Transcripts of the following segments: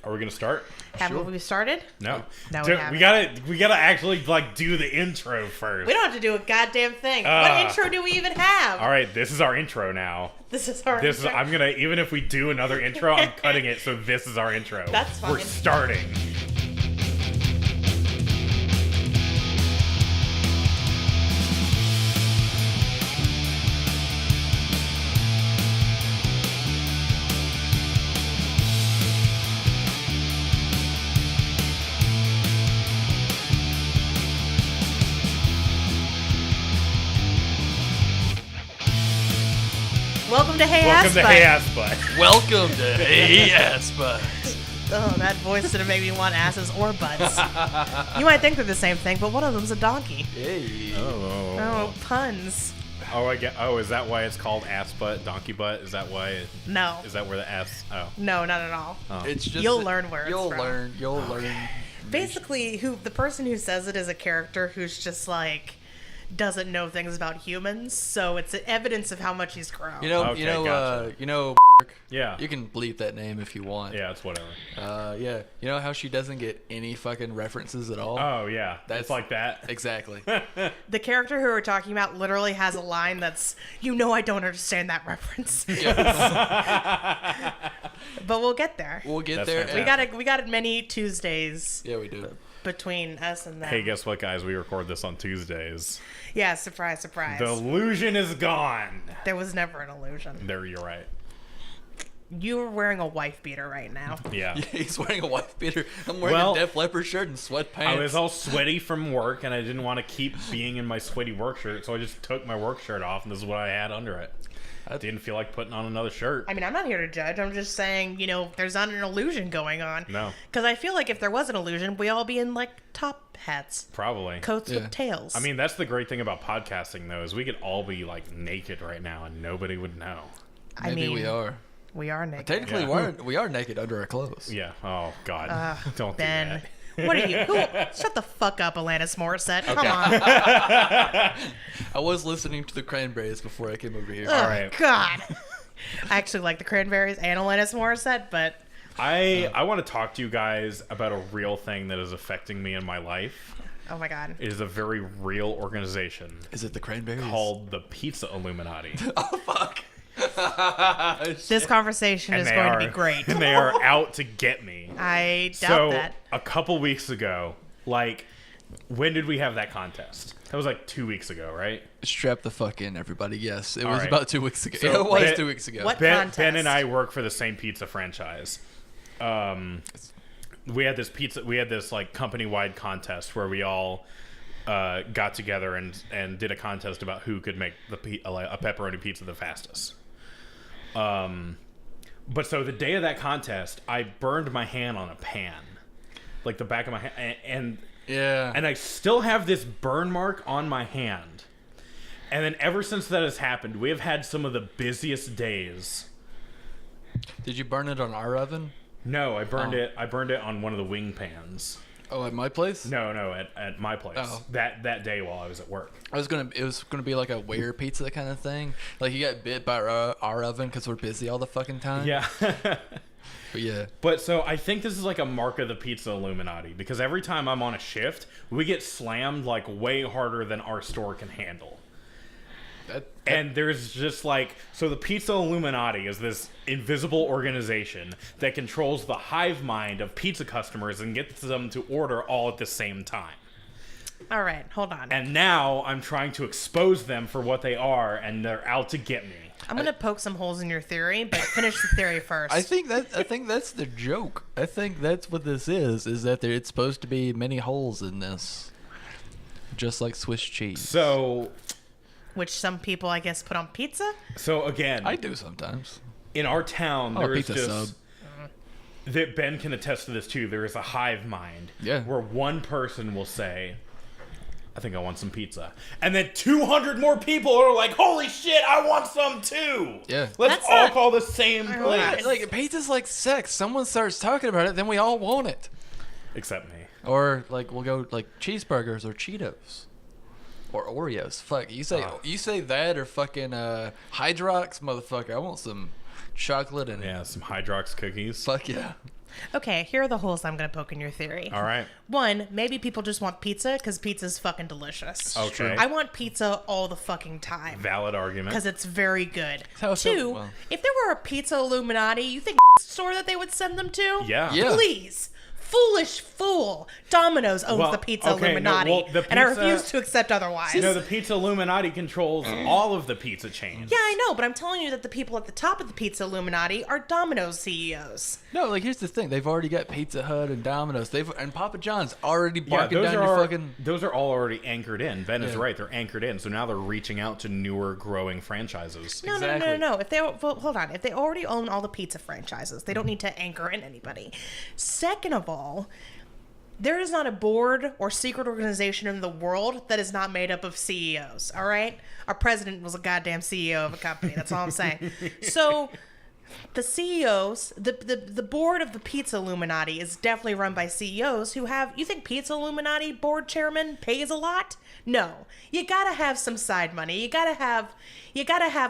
Are we gonna start? Haven't we started? No. No, So we haven't. we gotta actually like do the intro first. We don't have to do a goddamn thing. What intro do we even have? All right, this is our intro now. This is our intro. I'm gonna, even if we do another intro, I'm cutting it. So this is our intro. That's fine. We're starting. Welcome to Hey Welcome to Assbutt. Hey Assbutt. Welcome to Hey Assbutt. Oh, that voice didn't make me want asses or butts. You might think they're the same thing, but one of them's a donkey. Hey. Oh, puns. Oh, I get. Oh, is that why it's called ass butt, donkey butt? Is that why? No. Is that where the ass? Oh. No, not at all. Oh. It's just You'll learn where it's from. You'll learn. Basically, the person who says it is a character who's just like doesn't know things about humans, so it's evidence of how much he's grown. Okay, gotcha. Yeah. You can bleep that name if you want. Yeah, it's whatever. Yeah. You know how she doesn't get any fucking references at all? Oh yeah, That's it's like that. Exactly. The character who we're talking about literally has a line that's, I don't understand that reference. But we'll get there. We'll get That's there. fantastic. We got it many Tuesdays Yeah, we do. between us and them. Hey, guess what, guys? We record this on Tuesdays. Yeah, surprise, surprise. The illusion is gone. There was never an illusion. There, you're right. You are wearing a wife beater right now. Yeah. Yeah, he's wearing a wife beater. I'm wearing Well, a Def Leppard shirt and sweatpants. I was all sweaty from work, and I didn't want to keep being in my sweaty work shirt, so I just took my work shirt off, and this is what I had under it. I didn't feel like putting on another shirt. I mean, I'm not here to judge. I'm just saying, there's not an illusion going on. No. Because I feel like if there was an illusion, we all be in, top hats. Probably. Coats with tails. I mean, that's the great thing about podcasting, though, is we could all be, naked right now, and nobody would know. Maybe we are. We are naked. Technically, Yeah. we are naked under our clothes. Yeah. Oh, God. Don't Ben. do that. What are you? Shut the fuck up, Alanis Morissette. Come on. I was listening to the Cranberries before I came over here. Oh, right. God. I actually like the Cranberries and Alanis Morissette, but... I want to talk to you guys about a real thing that is affecting me in my life. Oh, my God. It is a very real organization Is it the Cranberries? called the Pizza Illuminati. Oh, fuck. This conversation is going to be great. And they are out to get me. I doubt So, that. a couple weeks ago, when did we have that contest? That was 2 weeks ago, right? Strap the fuck in, everybody. Yes, it All was right. about 2 weeks ago. So, it was Ben- 2 weeks ago. What Ben contest? and I work for the same pizza franchise. We had this company-wide contest where we all got together and did a contest about who could make a pepperoni pizza the fastest. But so the day of that contest, I burned my hand on a pan, the back of my hand, and I still have this burn mark on my hand. And then ever since that has happened, we have had some of the busiest days. Did you burn it on our oven? No, I burned it. I burned it on one of the wing pans. Oh, at my place? No, at my place. Oh. That day while I was at work. It was gonna be like a wear pizza kind of thing. Like you got bit by our oven because we're busy all the fucking time. Yeah. But yeah. But so I think this is a mark of the Pizza Illuminati, because every time I'm on a shift, we get slammed way harder than our store can handle. And there's just so the Pizza Illuminati is this invisible organization that controls the hive mind of pizza customers and gets them to order all at the same time. All right, hold on. And now I'm trying to expose them for what they are, and they're out to get me. I'm going to poke some holes in your theory, but finish the theory first. I think that's the joke. I think that's what this is that it's supposed to be many holes in this, just like Swiss cheese. So, which some people, I guess, put on pizza? So again, I do sometimes. In our town, Oh, there is pizza just... sub. That Ben can attest to this too. There is a hive mind. Yeah. Where one person will say, I think I want some pizza. And then 200 more people are like, holy shit, I want some too. Yeah. Let's That's all not- call the same place. Like pizza's like sex. Someone starts talking about it, then we all want it. Except me. Or we'll go cheeseburgers or Cheetos. Or Oreos. Fuck, you say that or fucking Hydrox, motherfucker. I want some chocolate and Yeah, some Hydrox cookies. fuck yeah. Okay, here are the holes I'm going to poke in your theory. All right. One, maybe people just want pizza because pizza's fucking delicious. Okay. I want pizza all the fucking time. Valid argument. Because it's very good. How so? Two, Well. if there were a pizza Illuminati, you think store that they would send them to? Yeah. Yeah. Please. Foolish fool. Domino's owns the Pizza Illuminati. And I refuse to accept otherwise. The Pizza Illuminati controls all of the pizza chains. Yeah, I know, but I'm telling you that the people at the top of the Pizza Illuminati are Domino's CEOs. No, like here's the thing: they've already got Pizza Hut and Domino's. And Papa John's already barking those down are your fucking. Those are all already anchored in. Ben is right; they're anchored in. So now they're reaching out to newer, growing franchises. No, Exactly. no. If they hold on, if they already own all the pizza franchises, they don't need to anchor in anybody. Second of all, there is not a board or secret organization in the world that is not made up of CEOs, all right? Our president was a goddamn CEO of a company. That's all I'm saying. So the CEOs, the board of the Pizza Illuminati is definitely run by CEOs who have... You think Pizza Illuminati board chairman pays a lot? No. You gotta have some side money. You gotta have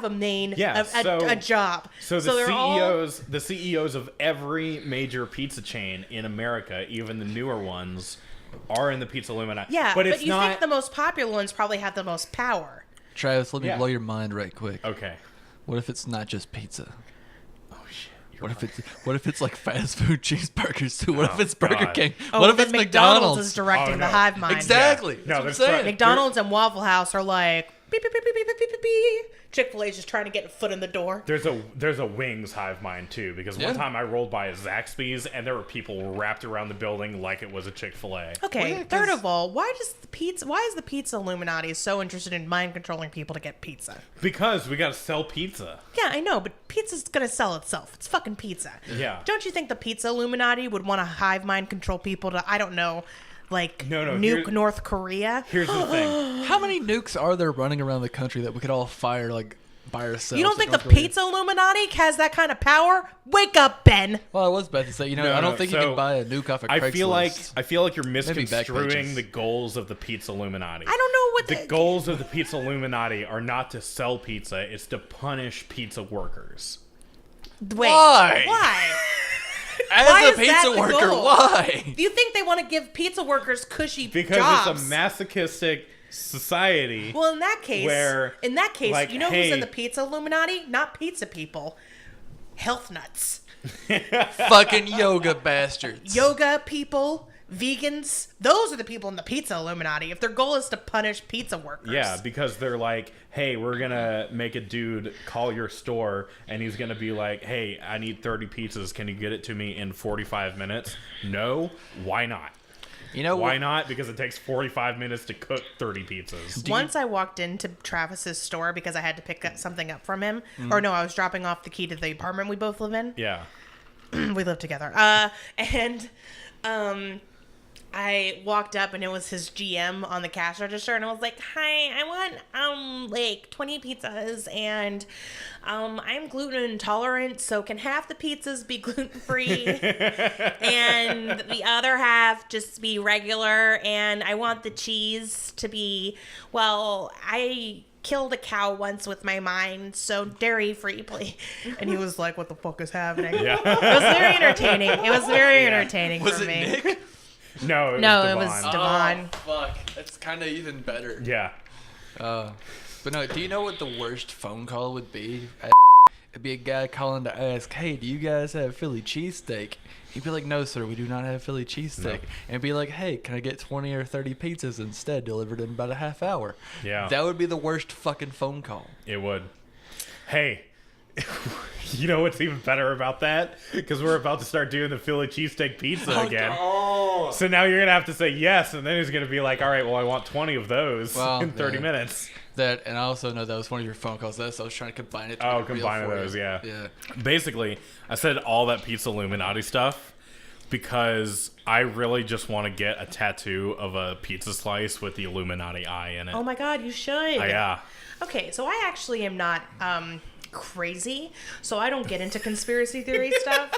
a main... a job. So the CEOs of every major pizza chain in America, even the newer ones, are in the Pizza Illuminati. Yeah, but it's you not... think the most popular ones probably have the most power. Travis, let me Yeah. blow your mind right quick. Okay. What if it's not just pizza? Oh, shit. What if it's like fast food cheeseburgers too? What if it's Burger God. King? Oh, What if then it's McDonald's is directing Oh, the no. hive mind. Exactly. Yeah. That's No, what I'm that's saying. right. McDonald's and Waffle House are like beep beep beep beep beep beep beep beep. Chick-fil-A's just trying to get a foot in the door. There's a wings hive mind too, because one time I rolled by a Zaxby's and there were people wrapped around the building like it was a Chick-fil-A. Okay, Well, yeah, third 'cause- of all, why is the Pizza Illuminati so interested in mind controlling people to get pizza? Because we gotta sell pizza. Yeah, I know, but pizza's gonna sell itself. It's fucking pizza. Yeah. Don't you think the Pizza Illuminati would want to hive mind control people to, I don't know, like nuke North Korea? Here's the thing. How many nukes are there running around the country that we could all fire like by ourselves? You don't think the North Korea? Pizza Illuminati has that kind of power? Wake up, Ben. Well, I was about to say, I don't think you can buy a nuke off of Craigslist. I feel like you're Maybe back misconstruing pages. the goals of the Pizza Illuminati. I don't know what The goals of the Pizza Illuminati are not to sell pizza, it's to punish pizza workers. Wait. Why? Why? As Why a is that pizza the worker, goal? why? Do you think they want to give pizza workers cushy Because jobs? it's a masochistic society. Well, in that case, like, you know hey- who's in the Pizza Illuminati? Not pizza people. Health nuts. Fucking yoga bastards. Yoga people, vegans. Those are the people in the Pizza Illuminati. If their goal is to punish pizza workers. Yeah, because they're like, hey, we're gonna make a dude call your store and he's gonna be like, hey, I need 30 pizzas. Can you get it to me in 45 minutes? No? Why not? You know Why not? Because it takes 45 minutes to cook 30 pizzas. Once I walked into Travis's store because I had to pick something up from him. Or no, I was dropping off the key to the apartment we both live in. Yeah. We live together. I walked up and it was his GM on the cash register and I was like, hi, I want like 20 pizzas and I'm gluten intolerant, so can half the pizzas be gluten free and the other half just be regular, and I want the cheese to be, well, I killed a cow once with my mind, so dairy free, please. And he was like, what the fuck is happening? Yeah. It was very entertaining. It was very entertaining Was for it me. Nick? No, It was Devon. Devon. Oh, fuck. That's kind of even better. Yeah. But no, do you know what the worst phone call would be? It'd be a guy calling to ask, hey, do you guys have Philly cheesesteak? He'd be like, no, sir, we do not have Philly cheesesteak. No. And it'd be like, hey, can I get 20 or 30 pizzas instead delivered in about a half hour? Yeah. That would be the worst fucking phone call. It would. Hey, you know what's even better about that? Because we're about to start doing the Philly cheesesteak pizza again. So now you're going to have to say yes, and then he's going to be like, all right, well, I want 20 of those in 30 minutes. That, and I also know that was one of your phone calls. So I was trying to combine it. To make it real Combine for those, you. yeah. Basically, I said all that Pizza Illuminati stuff because I really just want to get a tattoo of a pizza slice with the Illuminati eye in it. Oh my god, you should. Yeah. Okay, so I actually am not crazy, so I don't get into conspiracy theory stuff.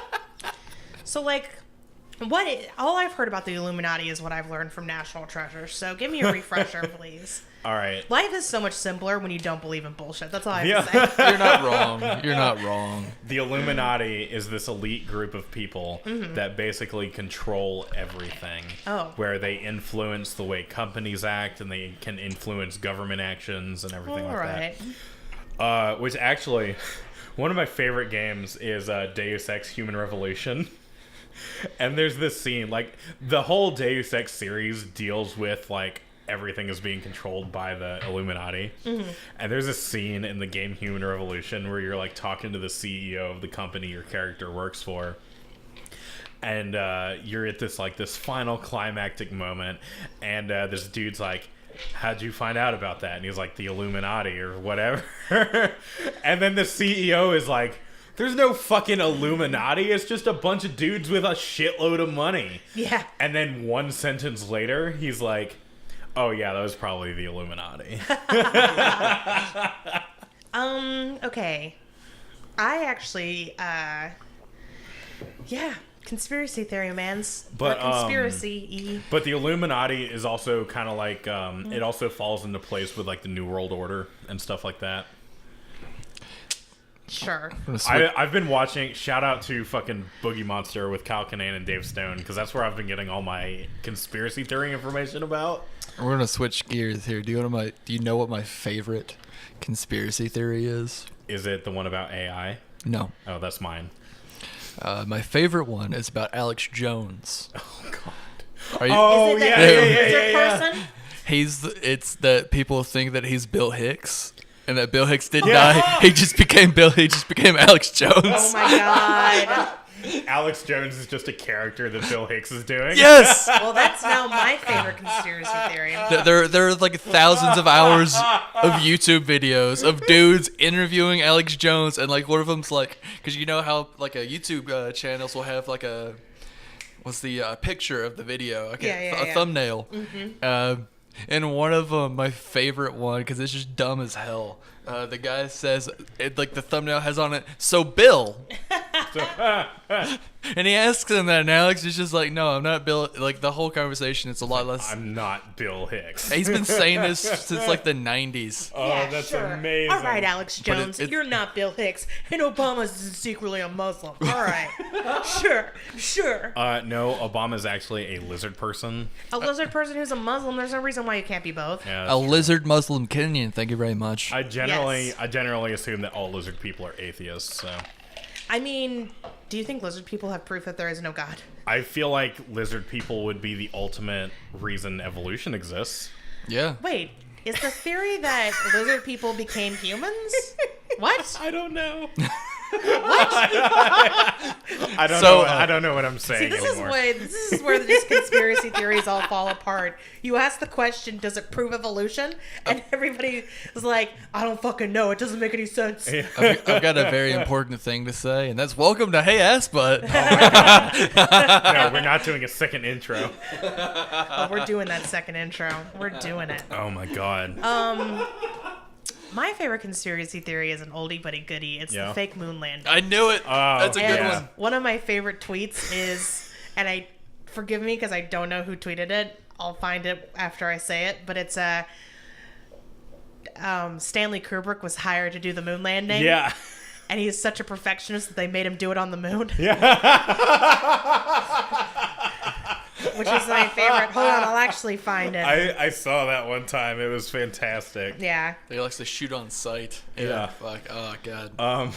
So like, all I've heard about the Illuminati is what I've learned from National Treasure. So give me a refresher, please. All right. Life is so much simpler when you don't believe in bullshit. That's all I have to say. You're not wrong. You're not wrong. The Illuminati is this elite group of people Mm-hmm. that basically control everything. Oh. Where they influence the way companies act, and they can influence government actions and everything All like right. that. Which actually, one of my favorite games is Deus Ex Human Revolution. And there's this scene, like, the whole Deus Ex series deals with, like, everything is being controlled by the Illuminati. Mm-hmm. And there's a scene in the game Human Revolution where you're, like, talking to the CEO of the company your character works for. And you're at this, like, this final climactic moment. And this dude's like, how'd you find out about that? And he's like, the Illuminati or whatever. And then the CEO is like, there's no fucking Illuminati. It's just a bunch of dudes with a shitload of money. Yeah. And then one sentence later, he's like, oh yeah, that was probably the Illuminati. Okay. I actually, yeah, conspiracy theory, man's. But, conspiracy. But the Illuminati is also kind of like, it also falls into place with like the New World Order and stuff like that. Sure. I've been watching, shout out to fucking Boogie Monster with Kyle Kinane and Dave Stone, because that's where I've been getting all my conspiracy theory information about. We're gonna switch gears here. Do you know what my favorite conspiracy theory is? Is it the one about AI? No. Oh, that's mine. My favorite one is about Alex Jones. Oh, God. Are you? Oh, Is it yeah, that yeah. person? It's that people think that he's Bill Hicks, and that Bill Hicks didn't die. He just became Alex Jones. Oh my god. Alex Jones is just a character that Bill Hicks is doing. Yes. Well, that's now my favorite conspiracy theory. There are like thousands of hours of YouTube videos of dudes interviewing Alex Jones, and like one of them's like, because you know how like a YouTube channels will have like a what's the picture of the video, okay, a thumbnail. Mm-hmm. And one of them, my favorite one, because it's just dumb as hell. The guy says, like the thumbnail has on it, so Bill. And he asks him that, and Alex is just like, no, I'm not Bill. Like the whole conversation, it's a lot less. I'm not Bill Hicks. He's been saying this since like the 90s. Oh, Yeah, that's sure. amazing. All right, Alex Jones, it- you're not Bill Hicks, and Obama's secretly a Muslim. All right. Sure. No, Obama's actually a lizard person. A lizard person who's a Muslim, there's no reason why you can't be both. Yeah, A that's true. lizard Muslim Kenyan, thank you very much. I generally Yes. assume that all lizard people are atheists, so I mean, do you think lizard people have proof that there is no God? I feel like lizard people would be the ultimate reason evolution exists. Yeah. Wait, is the theory that lizard people became humans? What? I don't know. What? I don't know what I'm See, saying this anymore. is where these conspiracy theories all fall apart. You ask the question, does it prove evolution? And everybody is like, I don't fucking know. It doesn't make any sense. I've got a very important thing to say, and that's welcome to Hey Assbutt. No, we're not doing a second intro. Oh, we're doing that second intro. We're doing it. Oh my god. My favorite conspiracy theory is an oldie but a goodie. It's the fake moon landing. I knew it. Oh, That's a good And one. one of my favorite tweets is, and I forgive me because I don't know who tweeted it. I'll find it after I say it, but it's Stanley Kubrick was hired to do the moon landing. Yeah. And he's such a perfectionist that they made him do it on the moon. Which is my favorite. Hold on, I'll actually find it. I saw that one time. It was fantastic. Yeah. They likes to shoot on sight. Yeah. Fuck. Oh god. That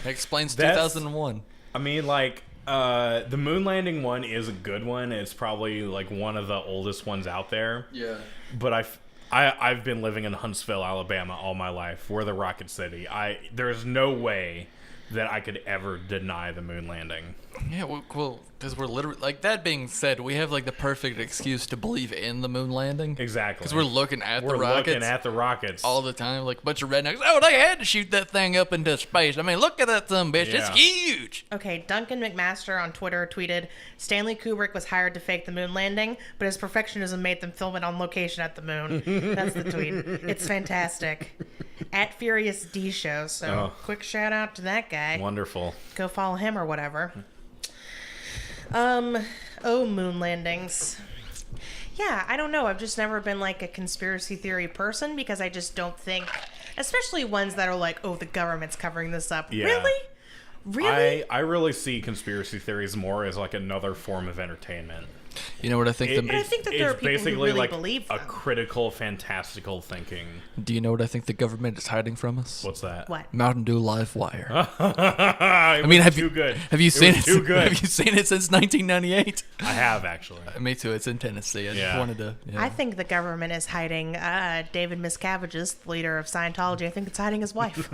explains That's- 2001. I mean, like, the moon landing one is a good one. It's probably like one of the oldest ones out there. Yeah. But I've been living in Huntsville, Alabama all my life. We're the Rocket City. There's no way that I could ever deny the moon landing. Yeah, well, because we're literally, like, that being said, we have, like, the perfect excuse to believe in the moon landing. Exactly. Because we're looking at the We're rockets looking at the rockets. all the time, like a bunch of rednecks. Oh, they had to shoot that thing up into space. I mean, look at that thumb, bitch. It's Yeah. huge. Okay, Duncan McMaster on Twitter tweeted, Stanley Kubrick was hired to fake the moon landing, but his perfectionism made them film it on location at the moon. That's the tweet. It's fantastic. At Furious D Show, so quick shout out to that guy. Wonderful. Go follow him or whatever. Moon landings. Yeah, I don't know. I've just never been like a conspiracy theory person because I just don't think, especially ones that are like, oh, the government's covering this up. Yeah. Really? Really? I really see conspiracy theories more as like another form of entertainment. You know what I think? But I think that there are it's people who basically really like believe a them. critical, fantastical thinking. Do you know what I think the government is hiding from us? What's that? What? Mountain Dew Live Wire. I mean, have too you good. have you seen it? Too good. Have you seen it since 1998? I have actually. Me too. It's in Tennessee. I just wanted to. Yeah. I think the government is hiding David Miscavige's, the leader of Scientology. I think it's hiding his wife.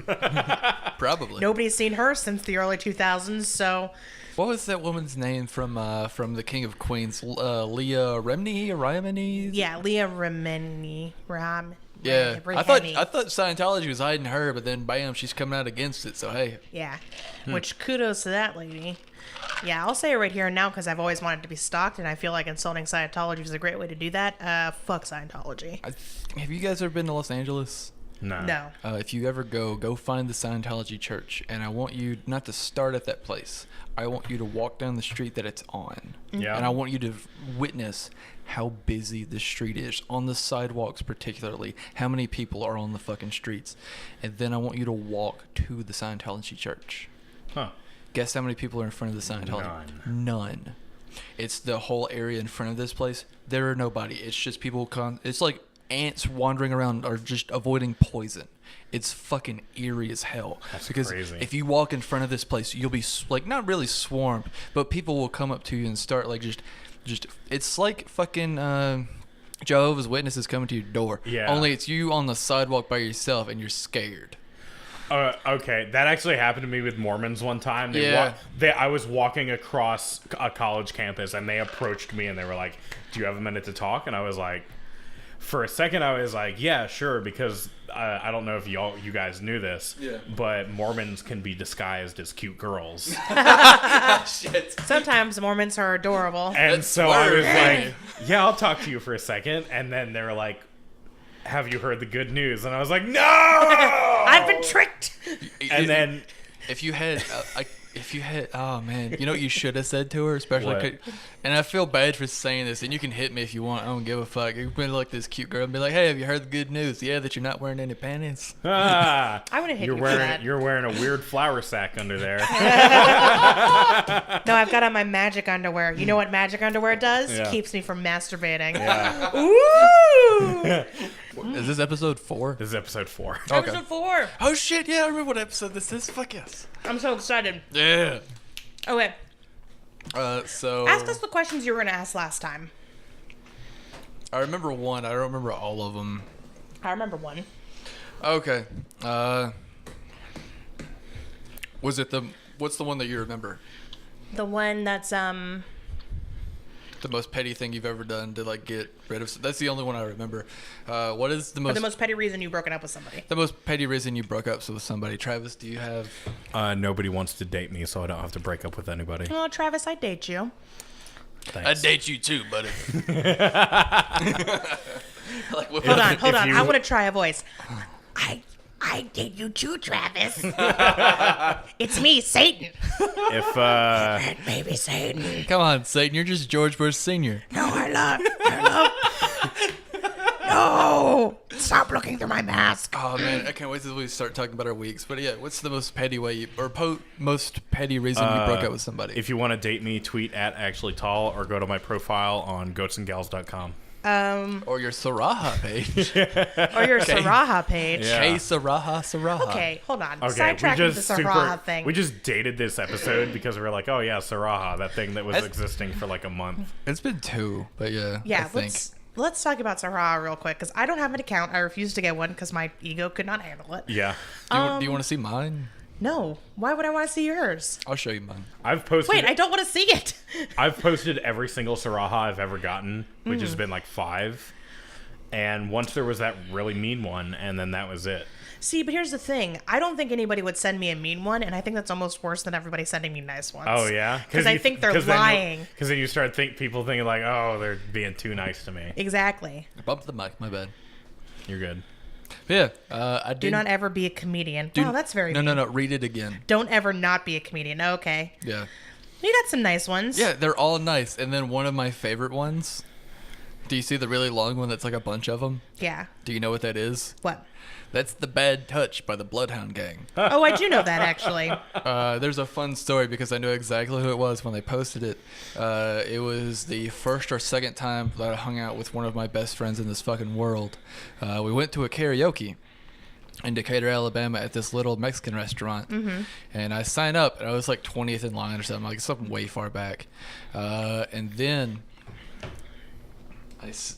Probably. Nobody's seen her since the early 2000s, so... What was that woman's name from The King of Queens? Leah Remini? Yeah, Leah Remini. Yeah, I thought Scientology was hiding her, but then bam, she's coming out against it. So hey, Yeah, which kudos to that lady. Yeah, I'll say it right here and now because I've always wanted to be stalked, and I feel like insulting Scientology is a great way to do that. Fuck Scientology. have you guys ever been to Los Angeles? No. If you ever go find the Scientology church, and I want you not to start at that place. I want you to walk down the street that it's on. Yeah. And I want you to witness how busy the street is, on the sidewalks particularly, how many people are on the fucking streets. And then I want you to walk to the Scientology church. Huh. Guess how many people are in front of the Scientology? None. It's the whole area in front of this place. There are nobody. It's just people it's like ants wandering around or just avoiding poison. It's fucking eerie as hell. That's because crazy. if you walk in front of this place, you'll be like not really swarmed, but people will come up to you and start like just it's like fucking Jehovah's Witnesses coming to your door. Yeah. Only it's you on the sidewalk by yourself and you're scared. Okay, that actually happened to me with Mormons one time. I was walking across a college campus, and they approached me, and they were like, "Do you have a minute to talk?" And I was like, for a second, I was like, "Yeah, sure," because I don't know if you guys knew this, but Mormons can be disguised as cute girls. Shit. Sometimes Mormons are adorable. And so I was like, "Yeah, I'll talk to you for a second." And then they were like, "Have you heard the good news?" And I was like, "No! I've been tricked!" And then... If you had, oh man, you know what you should have said to her, especially, What? and I feel bad for saying this, and you can hit me if you want, I don't give a fuck. You've been like this cute girl and be like, hey, have you heard the good news? Yeah, that you're not wearing any panties. I would have hit you for that. You're wearing a weird flour sack under there. No, I've got on my magic underwear. You know what magic underwear does? Yeah. Keeps me from masturbating. Yeah. Ooh! Is this episode 4? This is episode 4. Okay. Episode 4. Oh shit, yeah, I remember what episode this is. Fuck yes. I'm so excited. Yeah. Okay. So Ask us the questions you were going to ask last time. I remember one. I don't remember all of them. I remember one. Okay. What's the one that you remember? The one that's, The most petty thing you've ever done to like get rid of. That's the only one I remember. What is the most petty reason you've broken up with somebody? the most petty reason you broke up with somebody? Travis, do you have? Nobody wants to date me, so I don't have to break up with anybody. Oh, Travis, I'd date you. Thanks. I'd date you too, buddy. Like, what Hold on. if I you- want to try a voice. I date you too, Travis. It's me, Satan. If Baby Satan. Come on, Satan, you're just George Bush Sr. No, I love. No! Stop looking through my mask. Oh man, I can't wait till we start talking about our weeks. But yeah, what's the most petty way most petty reason you broke up with somebody? if you want to date me, tweet at actually tall or go to my profile on goatsandgals.com. Or your Saraha page. Or your Saraha page. Yeah. Hey, Saraha. Okay, hold on. Okay, Sidetracking the Saraha thing. we just dated this episode because we were like, oh yeah, Saraha, that thing that was existing for like a month. It's been 2, but yeah. Yeah, I think. let's talk about Saraha real quick because I don't have an account. I refused to get one because my ego could not handle it. Yeah. Do you want to see mine? No, why would I want to see yours? I'll show you mine. I've posted Wait, I don't want to see it. I've posted every single Saraha I've ever gotten, which has been like 5. And once there was that really mean one, and then that was it. See, but here's the thing. I don't think anybody would send me a mean one, and I think that's almost worse than everybody sending me nice ones. Oh yeah, Because I think they're lying. Because then you start people thinking like, oh, they're being too nice to me. Exactly. I bumped the mic, my bad. You're good. Yeah, I Do not ever be a comedian. Wow, that's very mean. No, read it again. Don't ever not be a comedian. Okay. Yeah. You got some nice ones. Yeah, they're all nice. And then one of my favorite ones, Do you see the really long one that's like a bunch of them? Yeah. Do you know what that is? What? That's The Bad Touch by the Bloodhound Gang. Oh, I do know that, actually. There's a fun story because I knew exactly who it was when they posted it. It was the first or second time that I hung out with one of my best friends in this fucking world. We went to a karaoke in Decatur, Alabama at this little Mexican restaurant. Mm-hmm. And I signed up, and I was like 20th in line or something, like something way far back. And then this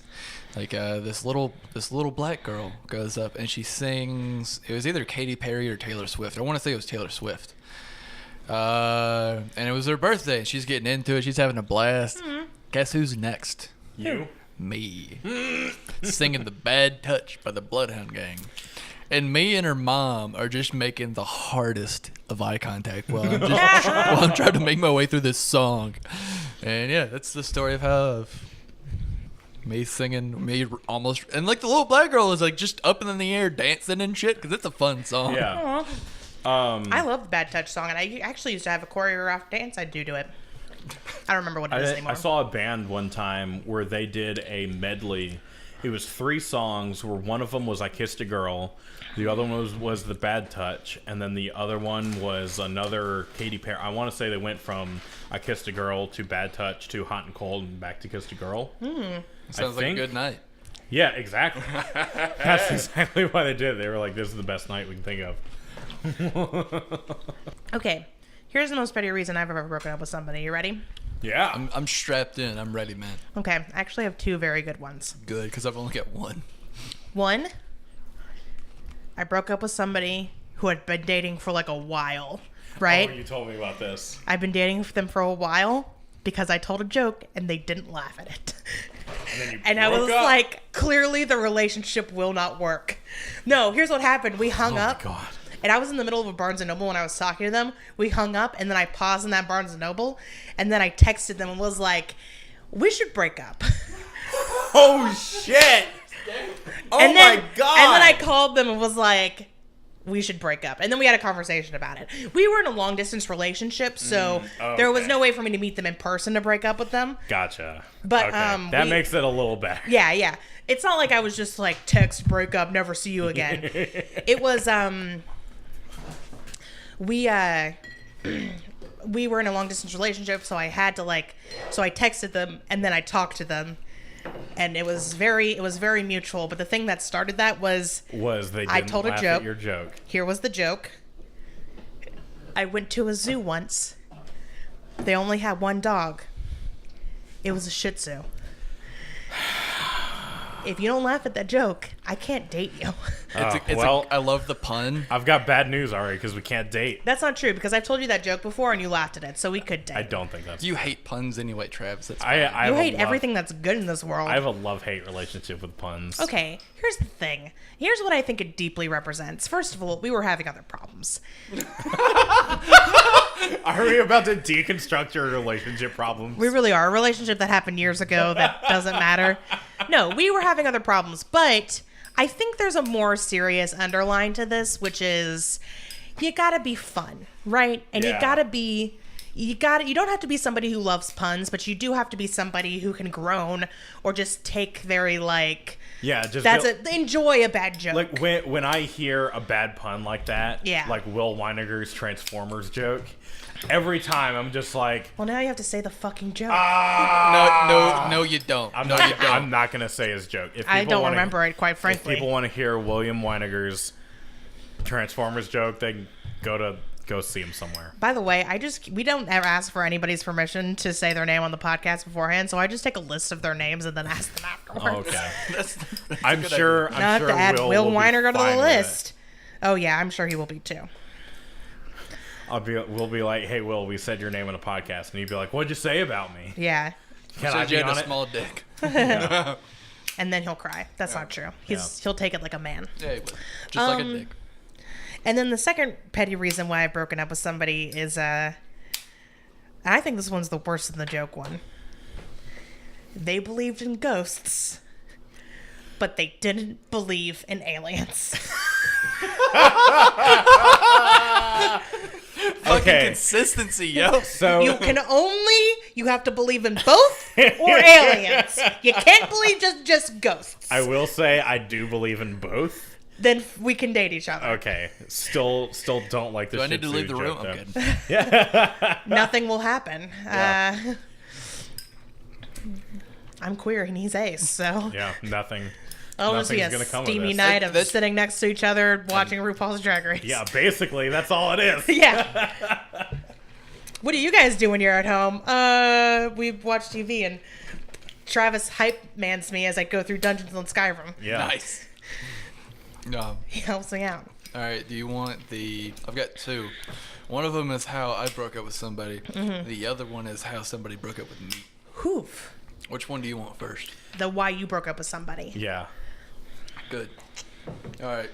little black girl goes up and she sings. It was either Katy Perry or Taylor Swift. I want to say it was Taylor Swift. And it was her birthday. She's getting into it. She's having a blast. Mm-hmm. Guess who's next? You? Me. Singing The Bad Touch by the Bloodhound Gang. And me and her mom are just making the hardest of eye contact while I'm trying to make my way through this song. And yeah, that's the story of me singing, me almost, and like the little black girl is like just up in the air dancing and shit because it's a fun song. Yeah. I love the Bad Touch song, and I actually used to have a choreographed dance I'd do to it. I don't remember what it is anymore. I saw a band one time where they did a medley. It was 3 songs where one of them was I Kissed a Girl, the other one was The Bad Touch, and then the other one was another Katy Perry. I want to say they went from I Kissed a Girl to Bad Touch to Hot and Cold and back to Kissed a Girl. Sounds like a good night. Yeah, exactly. That's exactly why they did it. They were like, this is the best night we can think of. Okay, here's the most petty reason I've ever broken up with somebody. You ready? Yeah. I'm strapped in. I'm ready, man. Okay, I actually have 2 very good ones. Good, because I've only got one. One, I broke up with somebody who had been dating for like a while, right? Oh, you told me about this. I've been dating with them for a while because I told a joke and they didn't laugh at it. And I was like, clearly the relationship will not work. No, here's what happened. We hung up. Oh my God. And I was in the middle of a Barnes & Noble when I was talking to them. We hung up, and then I paused in that Barnes & Noble, and then I texted them and was like, we should break up. Oh, shit. Oh, my God. And then I called them and was like, we should break up. And then we had a conversation about it. We were in a long-distance relationship, so there was no way for me to meet them in person to break up with them. Gotcha. But okay. That makes it a little better. Yeah, yeah. It's not like I was just like, text, break up, never see you again. It was, we were in a long distance relationship, so I had to so I texted them and then I talked to them, and it was very mutual. But the thing that started that was they didn't I told a laugh joke. at your joke. Here was the joke. I went to a zoo once. They only had one dog. It was a Shih Tzu. If you don't laugh at that joke, I can't date you. I love the pun. I've got bad news already because we can't date. That's not true because I've told you that joke before and you laughed at it, so we could date. I don't think that's You hate puns anyway, Travis. That's You hate everything that's good in this world. I have a love-hate relationship with puns. Okay, here's the thing. Here's what I think it deeply represents. First of all, we were having other problems. Are we about to deconstruct your relationship problems? We really are. A relationship that happened years ago that doesn't matter. No, we were having other problems, but I think there's a more serious underline to this, which is you gotta be fun, right? And you don't have to be somebody who loves puns, but you do have to be somebody who can groan or just take very enjoy a bad joke. Like when I hear a bad pun like that, like Will Weinerger's Transformers joke, every time I'm just like, well, now you have to say the fucking joke. No, you don't. I'm not gonna say his joke. I don't remember it, quite frankly. If people want to hear William Weinerger's Transformers joke, they can go see him somewhere. By the way, we don't ever ask for anybody's permission to say their name on the podcast beforehand, so I just take a list of their names and then ask them afterwards. Okay. I'm sure have to add Will Weinerger to the list. Oh yeah, I'm sure he will be too. We'll be like, hey Will, we said your name on a podcast, and he'd be like, what'd you say about me? Yeah. Can I be on it? Small dick. And then he'll cry. That's not true. He'll take it like a man. Yeah, he will. Just like a dick. And then the second petty reason why I've broken up with somebody is, I think this one's the worst than the joke one. They believed in ghosts, but they didn't believe in aliens. Fucking consistency, yo. So you You have to believe in both or aliens. You can't believe just ghosts. I will say I do believe in both. Then we can date each other. Okay. Still don't like the Do I Shih need to Tzu leave the room? joke, I'm though. kidding. Nothing will happen. Yeah. I'm queer and he's ace, so Yeah, nothing. it'll just be a Nothing's gonna come of steamy this. night of That's- sitting next to each other watching RuPaul's Drag Race. Yeah, basically, that's all it is. Yeah. What do you guys do when you're at home? We watch TV and Travis hype mans me as I go through dungeons on Skyrim. Yeah. Nice. No. He helps me out. All right. Do you want the? I've got two. One of them is how I broke up with somebody. The other one is how somebody broke up with me. Hoof. Which one do you want first? The why you broke up with somebody. Yeah. Good. All right.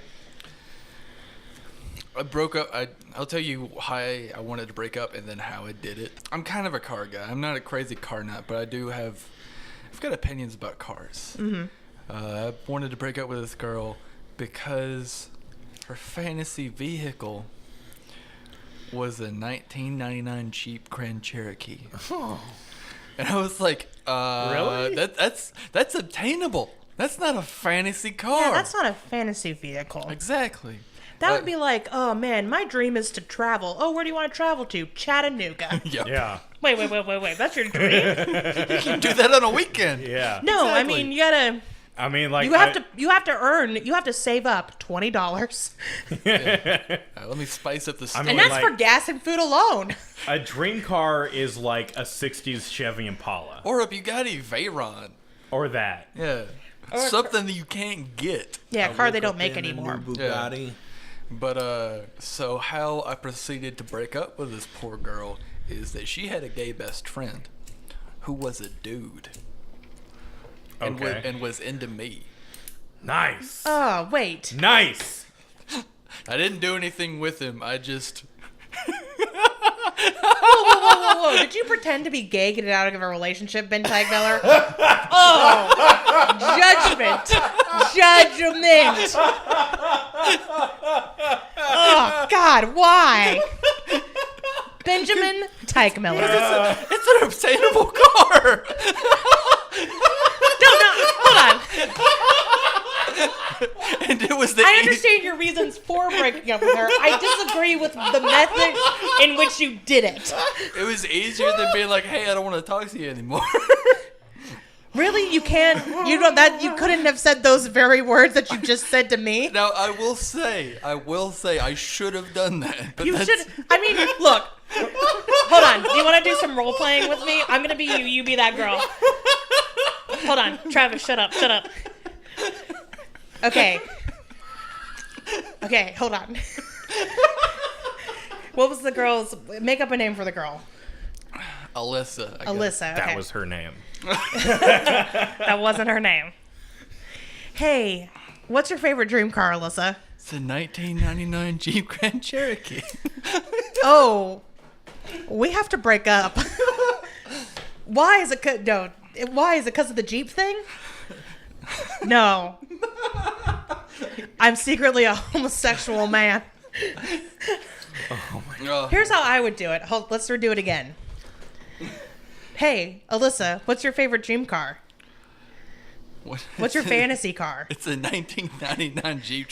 I broke up. I'll tell you why I wanted to break up and then how I did it. I'm kind of a car guy. I'm not a crazy car nut, but I've got opinions about cars. I wanted to break up with this girl because her fantasy vehicle was a 1999 Jeep Grand Cherokee. Oh. And I was like, Really? That's obtainable. That's not a fantasy car. Yeah, that's not a fantasy vehicle. Exactly. That would be like, oh man, my dream is to travel. Oh, where do you want to travel to? Chattanooga. Yep. Yeah. Wait. That's your dream? You can do that on a weekend. Yeah. No, I Exactly. mean you gotta. I mean, like, You have to save up $20, Let me spice up the story. and that's like, for gas and food alone. a dream car is like a 60s Chevy Impala. Or a Bugatti Veyron. Or that. Yeah. Something that you can't get. Yeah, a car they Woke don't up make in a anymore. new Bugatti. But, so how I proceeded to break up with this poor girl is that she had a gay best friend who was a dude. Okay. And was into me. Nice. Oh wait, Nice. I didn't do anything with him. I just... whoa! Did you pretend to be gay, get it out of a relationship, Ben Teigmiller? Oh, judgment! Oh God, why? Benjamin Teigmiller. It's an obtainable car! No, hold on. And it was the I understand your reasons for breaking up with her. I disagree with the method in which you did it. It was easier than being like, hey, I don't want to talk to you anymore. Really? You can't? You couldn't have said those very words that you just said to me? Now, I will say, I should have done that. But You that's- should. I mean, look. Hold on. Do you want to do some role playing with me? I'm gonna be you. You be that girl. Hold on, Travis. Shut up. Okay. Hold on. What was the girl's? Make up a name for the girl. Alyssa. I guess. Alyssa. Okay. That was her name. That wasn't her name. Hey, what's your favorite dream car, Alyssa? It's a 1999 Jeep Grand Cherokee. Oh, we have to break up. Why is it? No. Why is it? Because of the Jeep thing? No. I'm secretly a homosexual man. Oh, Here's how I would do it. Let's redo it again. Hey, Alyssa, what's your favorite dream car? What's your fantasy car? It's a 1999 Jeep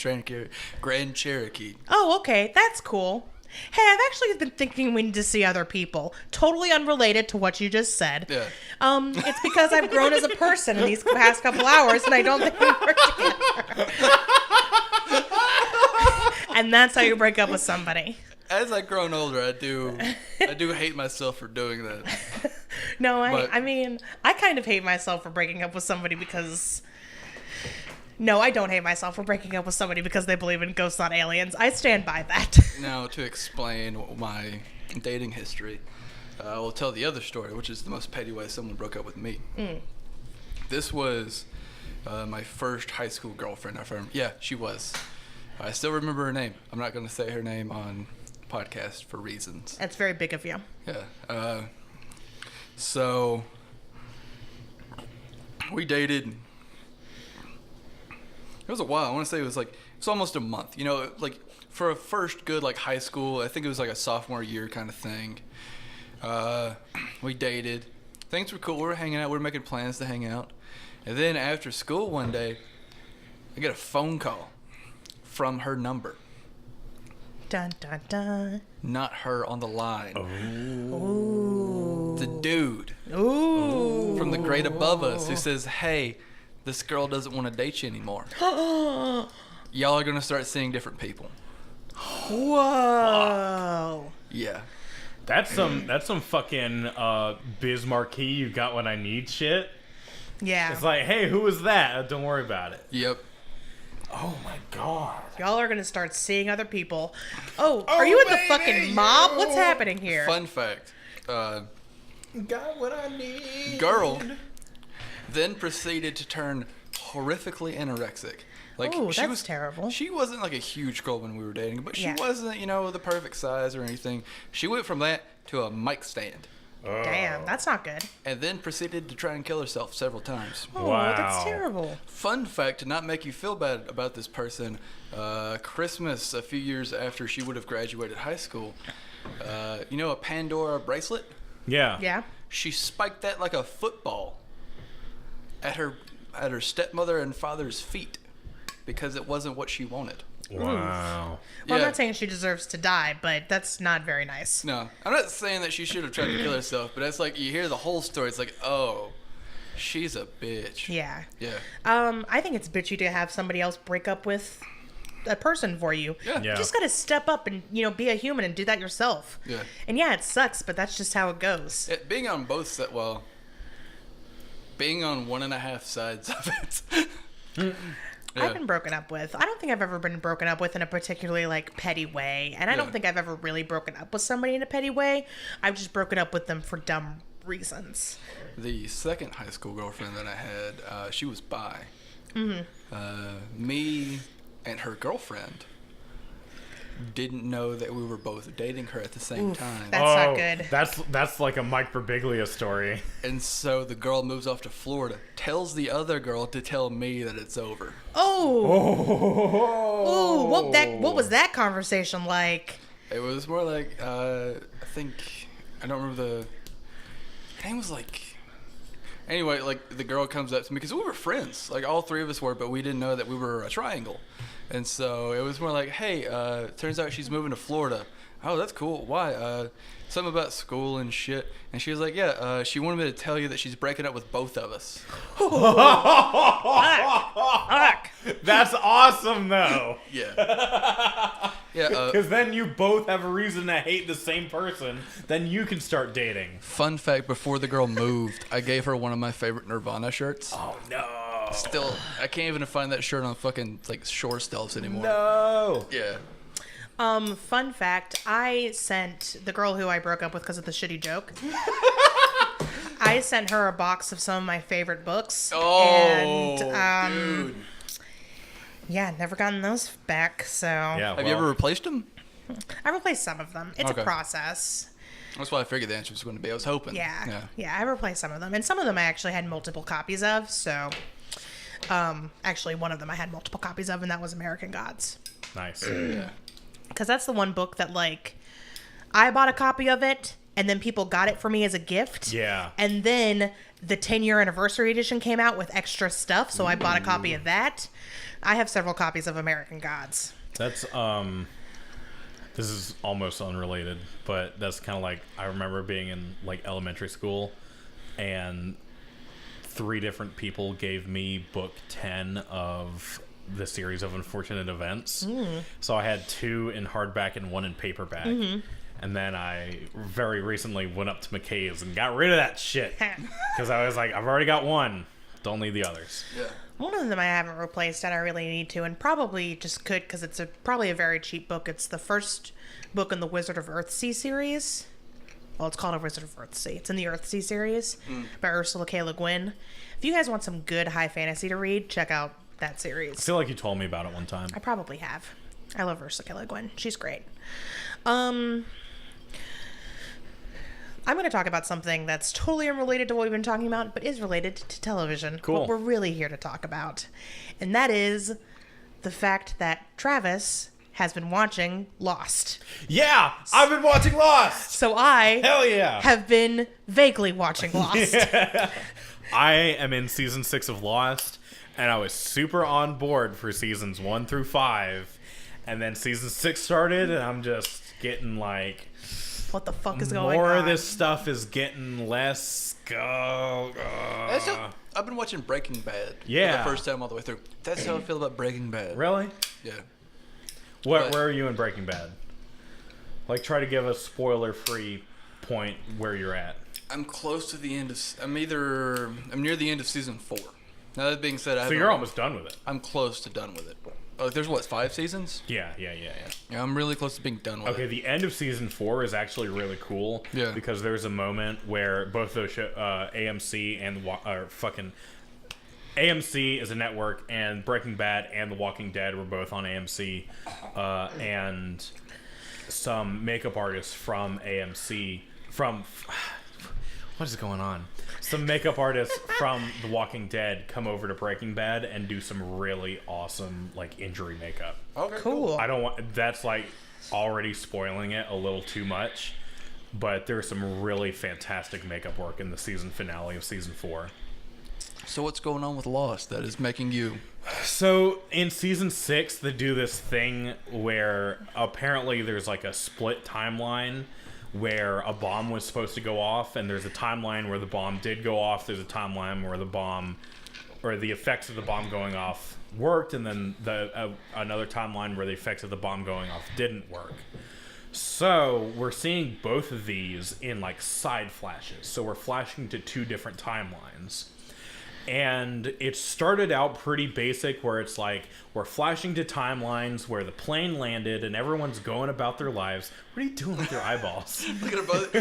Grand Cherokee. Oh, okay. That's cool. Hey, I've actually been thinking we need to see other people. Totally unrelated to what you just said. Yeah. It's because I've grown as a person in these past couple hours, and I don't think we work together. And that's how you break up with somebody. As I've grown older, I do hate myself for doing that. No, But- I mean, I kind of hate myself for breaking up with somebody because... No, I don't hate myself for breaking up with somebody because they believe in ghosts, not aliens. I stand by that. Now, to explain my dating history, I will tell the other story, which is the most petty way someone broke up with me. This was my first high school girlfriend. Yeah, she was. I still remember her name. I'm not going to say her name on podcast for reasons. That's very big of you. Yeah. So we dated. It was a while. I want to say it's almost a month. You know, like for a first good like high school, I think it was like a sophomore year kind of thing. We dated, things were cool. We were hanging out. We were making plans to hang out. And then after school one day, I get a phone call from her number. Dun, dun, dun. Not her on the line. Ooh. The dude Ooh. from the grade above us who says, hey, this girl doesn't want to date you anymore. Y'all are going to start seeing different people. Whoa. Yeah. That's some fucking Biz Marquee you got what I need shit. Yeah. It's like, hey, who was that? Don't worry about it. Yep. Oh my god. Y'all are gonna start seeing other people. Oh, are you in the fucking mob? What's happening here? Fun fact. Got what I need. Girl then proceeded to turn horrifically anorexic. Like, Oh, she that's was terrible. She wasn't like a huge girl when we were dating, but she Yeah. wasn't, the perfect size or anything. She went from that to a mic stand. Damn, that's not good. And then proceeded to try and kill herself several times. Oh, Wow. that's terrible. Fun fact, to not make you feel bad about this person, Christmas a few years after she would have graduated high school, a Pandora bracelet? Yeah. Yeah. She spiked that like a football at her stepmother and father's feet because it wasn't what she wanted. Wow. Well, Yeah. I'm not saying she deserves to die, but that's not very nice. No, I'm not saying that she should have tried to kill herself, but it's like you hear the whole story. It's like, oh, she's a bitch. Yeah. Yeah. I think it's bitchy to have somebody else break up with a person for you. Yeah. You just gotta step up and, be a human and do that yourself. Yeah. And yeah, it sucks, but that's just how it goes. Being on both sides, being on one and a half sides of it. Yeah. I've been broken up with. I don't think I've ever been broken up with in a particularly petty way. And I don't think I've ever really broken up with somebody in a petty way. I've just broken up with them for dumb reasons. The second high school girlfriend that I had, she was bi. Mm-hmm. Me and her girlfriend didn't know that we were both dating her at the same time. That's not good. That's like a Mike Birbiglia story. And so the girl moves off to Florida, tells the other girl to tell me that it's over. Oh. Ooh, what was that conversation like? It was more like, I don't remember her name was anyway, the girl comes up to me, because we were friends, all three of us were, but we didn't know that we were a triangle. And so it was more like, hey, turns out she's moving to Florida. Oh, that's cool. Why? Something about school and shit. And she was like, yeah, she wanted me to tell you that she's breaking up with both of us. Fuck. That's awesome, though. Yeah. Yeah. Because then you both have a reason to hate the same person. Then you can start dating. Fun fact, before the girl moved, I gave her one of my favorite Nirvana shirts. Oh, no. Still, I can't even find that shirt on fucking shore shelves anymore. No. Yeah. Fun fact, I sent the girl who I broke up with because of the shitty joke. I sent her a box of some of my favorite books. Oh, and, dude. Yeah, never gotten those back, so. Yeah. Have you ever replaced them? I replaced some of them. It's Okay. a process. That's what I figured the answer was going to be. I was hoping. Yeah. I replaced some of them. And some of them I actually had multiple copies of, so. Actually, one of them I had multiple copies of, and that was American Gods. Nice. Yeah. Because that's the one book that, I bought a copy of it, and then people got it for me as a gift. Yeah. And then the 10-year anniversary edition came out with extra stuff, so I bought a copy of that. I have several copies of American Gods. That's, this is almost unrelated, but that's kind of I remember being in, elementary school, and 3 different people gave me book 10 of the series of Unfortunate Events. So I had 2 in hardback and 1 in paperback. And then I very recently went up to McKay's and got rid of that shit. Because I was like, I've already got 1. Don't need the others. Yeah. One of them I haven't replaced, and I really need to, and probably just could because it's probably a very cheap book. It's the first book in the Wizard of Earthsea series. Well, it's called A Wizard of Earthsea. It's in the Earthsea series by Ursula K. Le Guin. If you guys want some good high fantasy to read, check out that series. I feel like you told me about it one time. I probably have. I love Ursula K. Le Guin. She's great. I'm going to talk about something that's totally unrelated to what we've been talking about, but is related to television. Cool. What we're really here to talk about. And that is the fact that Travis has been watching Lost. Yeah, I've been watching Lost. So I Hell yeah. have been vaguely watching Lost. I am in season 6 of Lost, and I was super on board for seasons 1 through 5, and then season 6 started, and I'm just getting like, What the fuck is going on? more of this stuff is getting less. I've been watching Breaking Bad. Yeah. For the first time all the way through. That's how I feel about Breaking Bad. Really? Yeah. Where are you in Breaking Bad? Like, try to give a spoiler-free point where you're at. I'm close to the end of. I'm near the end of season 4. Now that being said, So you're almost done with it. I'm close to done with it. Oh, there's what, 5 seasons? Yeah. Yeah, I'm really close to being done with it. Okay, the end of season 4 is actually really cool. Yeah. Because there's a moment where both those AMC and AMC is a network, and Breaking Bad and The Walking Dead were both on AMC, and some makeup artists from AMC what is going on? Some makeup artists from The Walking Dead come over to Breaking Bad and do some really awesome like injury makeup. Okay, Cool. I don't want that's like already spoiling it a little too much, but there's some really fantastic makeup work in the season finale of season 4. So what's going on with Lost that is making you? So in season 6, they do this thing where apparently there's like a split timeline where a bomb was supposed to go off, and there's a timeline where the bomb did go off. There's a timeline where the bomb, or the effects of the bomb going off worked, and then another timeline where the effects of the bomb going off didn't work. So we're seeing both of these in like side flashes. So we're flashing to 2 different timelines. And it started out pretty basic, where it's like we're flashing to timelines where the plane landed and everyone's going about their lives. What are you doing with your eyeballs? Look at her both.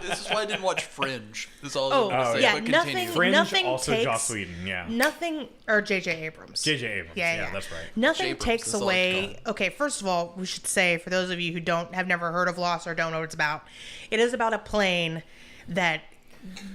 This is why I didn't watch Fringe. This is all Oh, I'm gonna say, yeah, but nothing- continue. Fringe, Nothing also takes- Joss Whedon, yeah. Nothing, or J.J. Abrams. J.J. Abrams, yeah, that's right. Nothing Abrams, takes that's all I away. call Okay, first of all, we should say, for those of you who have never heard of Lost or don't know what it's about, it is about a plane that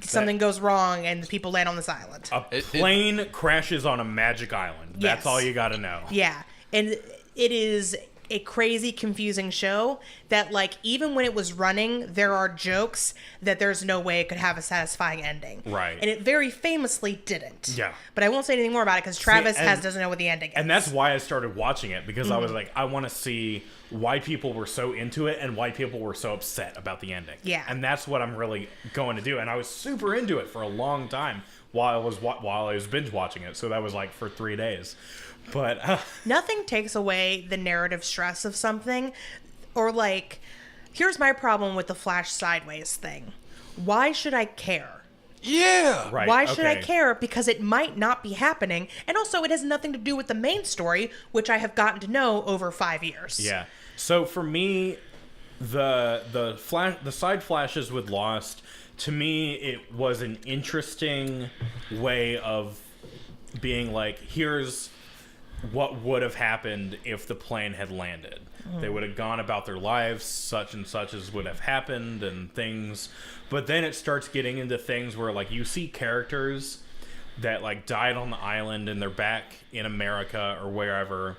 something goes wrong and the people land on this island. A plane crashes on a magic island. That's Yes. all you got to know. Yeah, and it is a crazy, confusing show that, like, even when it was running, there are jokes that there's no way it could have a satisfying ending. Right. And it very famously didn't. Yeah. But I won't say anything more about it because Travis and- doesn't know what the ending is. And that's why I started watching it, because I was like, I want to see why people were so into it and why people were so upset about the ending. Yeah. And that's what I'm really going to do. And I was super into it for a long time while I was binge watching it. So that was like for 3 days. But Nothing takes away the narrative stress of something. Or, like, here's my problem with the Flash Sideways thing. Why should I care? Yeah. right. Why should I okay. care? Because it might not be happening. And also, it has nothing to do with the main story, which I have gotten to know over 5 years. Yeah. So for me, the side flashes with Lost, to me, it was an interesting way of being like, here's what would have happened if the plane had landed. They would have gone about their lives, such and such as would have happened, and things. But then it starts getting into things where, like, you see characters that, like, died on the island and they're back in America or wherever,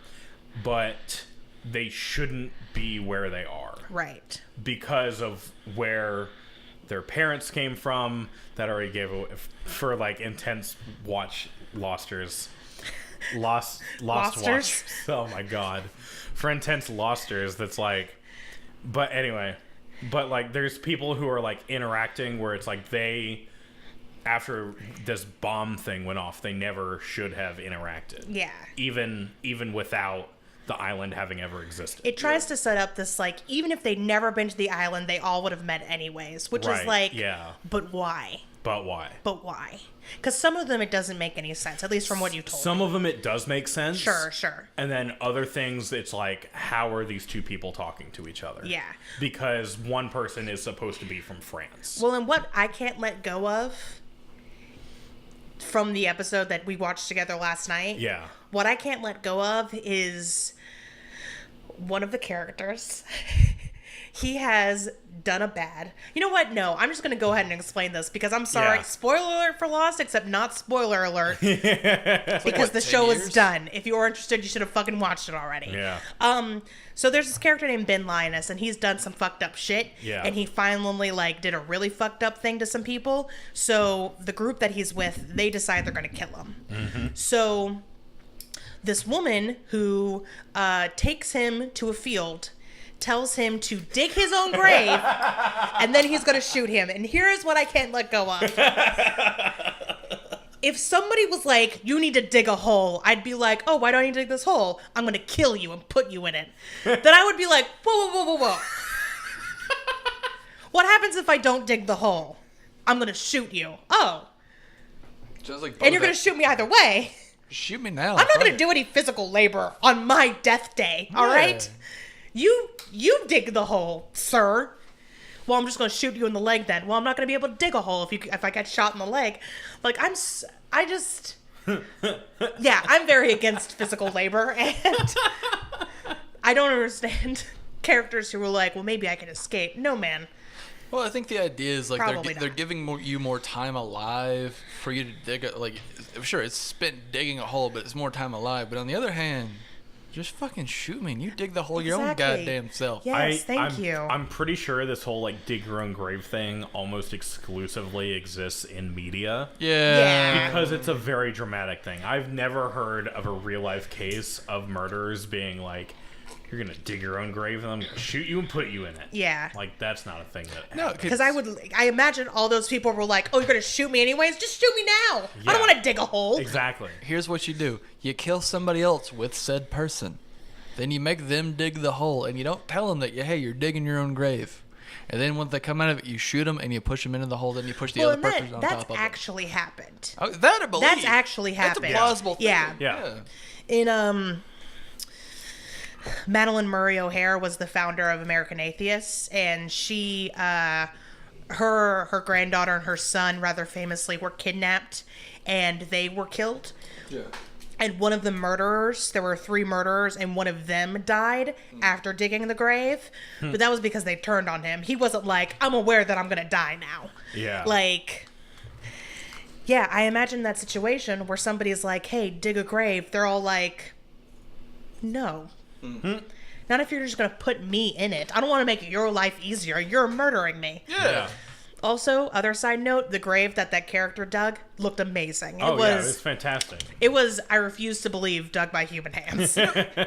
but they shouldn't be where they are Right. because of where their parents came from. That already gave away for, like, intense Losters. Lost Losters? watchers. Oh my god. For intense Losters, that's like, but anyway, but like there's people who are like interacting where it's like they, after this bomb thing went off, they never should have interacted. Yeah. Even without the island having ever existed. It tries to set up this, like, even if they'd never been to the island, they all would have met anyways, which Right, is like, yeah. but why? But why? But why? Because some of them, it doesn't make any sense, at least from what you told Some me. of them it does make sense. Sure. And then other things, it's like, how are these two people talking to each other? Yeah. Because one person is supposed to be from France. Well, and what I can't let go of from the episode that we watched together last night, Yeah. what I can't let go of is one of the characters. he has done a bad. You know what? No, I'm just going to go ahead and explain this because I'm sorry. Yeah. Spoiler alert for Lost, except not spoiler alert. Because what, the 10 show years? is done. If you were interested, you should have fucking watched it already. Yeah. So there's this character named Ben Linus, and he's done some fucked up shit. Yeah. And he finally, like, did a really fucked up thing to some people. So the group that he's with, they decide they're going to kill him. Mm-hmm. So this woman who takes him to a field tells him to dig his own grave, and then he's going to shoot him. And here's what I can't let go of. If somebody was like, you need to dig a hole, I'd be like, oh, why do I need to dig this hole? I'm going to kill you and put you in it. Then I would be like, whoa, whoa, whoa, whoa, whoa. What happens if I don't dig the hole? I'm going to shoot you. Oh. Sounds like And you're going to shoot me either way. shoot me now. I'm not going to do any physical labor on my death day, all right? You dig the hole, sir. Well, I'm just going to shoot you in the leg then. Well, I'm not going to be able to dig a hole if I get shot in the leg. Like, yeah, I'm very against physical labor, and I don't understand characters who are like, well, maybe I can escape. No, man. Well, I think the idea is like Probably they're not. giving you more time alive for you to dig it. Like, sure, it's spent digging a hole, but it's more time alive. But on the other hand, just fucking shoot me and you dig the hole your own Exactly. goddamn self. Yes, thank you. I'm pretty sure this whole like dig your own grave thing almost exclusively exists in media. Yeah. Because it's a very dramatic thing. I've never heard of a real life case of murderers being like, you're gonna dig your own grave and I'm gonna shoot you and put you in it. Yeah. Like that's not a thing that No, happens. Because I imagine all those people were like, oh, you're going to shoot me anyways? Just shoot me now. I Yeah. don't want to dig a hole. Exactly. Here's what you do. You kill somebody else with said person. Then you make them dig the hole, and you don't tell them that, hey, you're digging your own grave. And then when they come out of it, you shoot them, and you push them into the hole, then you push the Well, other and person on that's top of them. actually happened. Oh, that I believe. That's actually happened. That's a plausible thing. Yeah. Yeah. In Madeline Murray O'Hare was the founder of American Atheists, and she her granddaughter and her son rather famously were kidnapped and they were killed. Yeah. And one of the murderers, there were 3 murderers, and one of them died after digging the grave. But that was because they turned on him. He wasn't like, I'm aware that I'm going to die now. Yeah. Like, yeah, I imagine that situation where somebody's like, hey, dig a grave. They're all like, no. Not if you're just going to put me in it. I don't want to make your life easier. You're murdering me. Yeah. Also, other side note, the grave that character dug looked amazing. Oh, yeah, it was fantastic. It was, I refuse to believe, dug by human hands.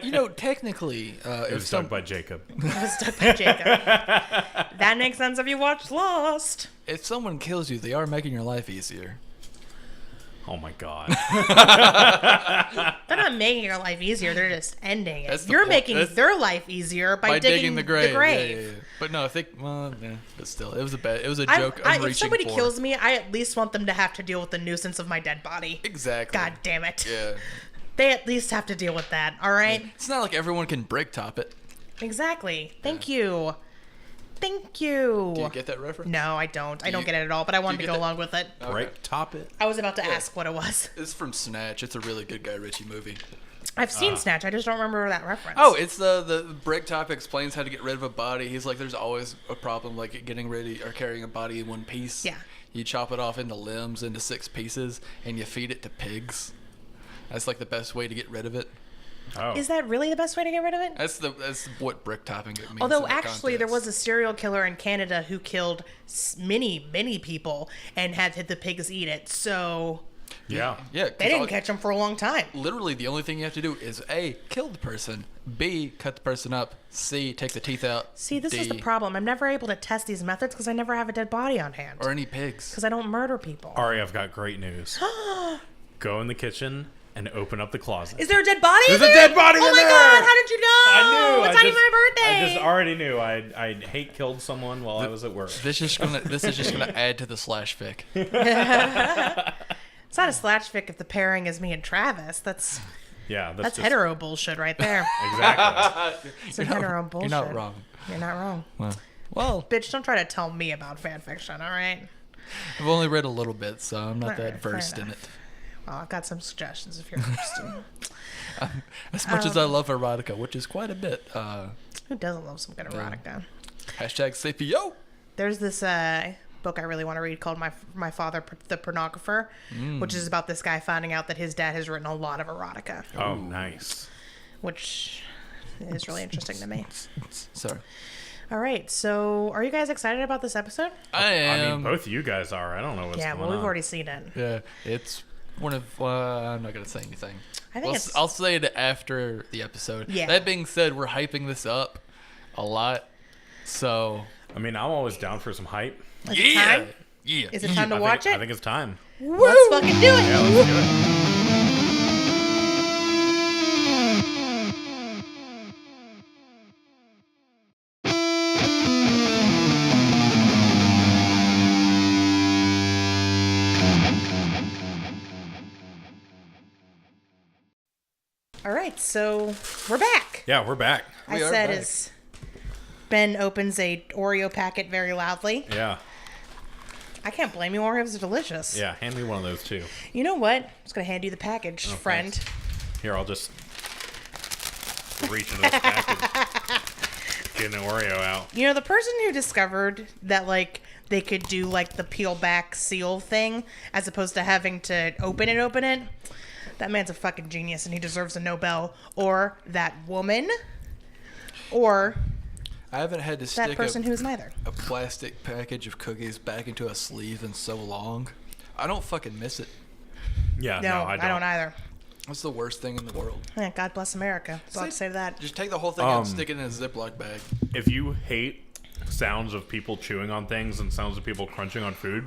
You know, technically, It was dug by Jacob. It was dug by Jacob. That makes sense if you watched Lost. if someone kills you, they are making your life easier. Oh my god. They're not making your life easier. They're just ending it. That's the You're point. making That's- their life easier by digging the grave. grave. Yeah. But no, I think, well, yeah, but still, it was a I- joke. I'm if reaching somebody for. kills me, I at least want them to have to deal with the nuisance of my dead body. Exactly. God damn it. Yeah. They at least have to deal with that, all right? It's not like everyone can brick top it. Exactly. Thank you. Thank you. Do you get that reference? No, I don't. I don't you- get it at all, but I wanted do to you go get that? along with it. Okay. Right? Top it. I was about to ask what it was. It's from Snatch. It's a really good Guy Ritchie movie. I've seen Snatch. I just don't remember that reference. Oh, it's the brick top explains how to get rid of a body. He's like, there's always a problem like getting ready or carrying a body in one piece. Yeah. You chop it off into limbs, into 6 pieces, and you feed it to pigs. That's like the best way to get rid of it. Oh. Is that really the best way to get rid of it? That's what brick topping it means. Although in that actually there was context. a serial killer in Canada who killed many people and had the pigs eat it. So Yeah. Yeah. they didn't catch him for a long time. Literally, the only thing you have to do is A, kill the person, B, cut the person up, C, take the teeth out, See, this is the D, problem. I'm never able to test these methods because I never have a dead body on hand. or any pigs. Because I don't murder people. Ari, I've got great news. Go in the kitchen and open up the closet. Is there a dead body There's in a there? dead body oh in my there! god, how did you know? I knew. It's not even my birthday. I just already knew. I hate killed someone while I was at work. This is just gonna add to the slash fic. It's not a slash fic if the pairing is me and Travis. That's Yeah, that's just, hetero bullshit right there. Exactly. It's a hetero bullshit. You're not wrong. You're not wrong. Well, Bitch, don't try to tell me about fan fiction, all right? I've only read a little bit, so I'm not Alright, that fair versed in enough. it. Well, I've got some suggestions if you're interested. As much as I love erotica, which is quite a bit. Who doesn't love some good erotica? Hashtag CPO. There's this book I really want to read called My Father the Pornographer, which is about this guy finding out that his dad has written a lot of erotica. Oh, nice. Which is really interesting to me. Sorry. All right, so are you guys excited about this episode? I am. I mean, both of you guys are. I don't know what's going on. Yeah, well, we've already seen it. Yeah, it's one of. I'm not gonna say anything. I think I'll say it after the episode. Yeah. That being said, we're hyping this up a lot, so. I mean, I'm always down for some hype. Is it time? Yeah. Is it time to watch I it? think it's time. Let's fucking do it. Yeah, let's do it. All right, so we're back. Yeah, we're back. I We are said back. as Ben opens a Oreo packet very loudly. Yeah. I can't blame you. Oreos are delicious. Yeah, hand me one of those too. You know what? I'm just going to hand you the package, friend. Thanks. Here, I'll just reach into this package. Get an Oreo out. You know, the person who discovered that, like, they could do, like, the peel back seal thing as opposed to having to open it, that man's a fucking genius and he deserves a Nobel. Or that woman. Or I haven't had to that stick person who's neither. a plastic package of cookies back into a sleeve in so long. I don't fucking miss it. Yeah, No, I I don't either. That's the worst thing in the world. Yeah, God bless America. So I'll say that. Just take the whole thing out and stick it in a Ziploc bag. If you hate sounds of people chewing on things and sounds of people crunching on food,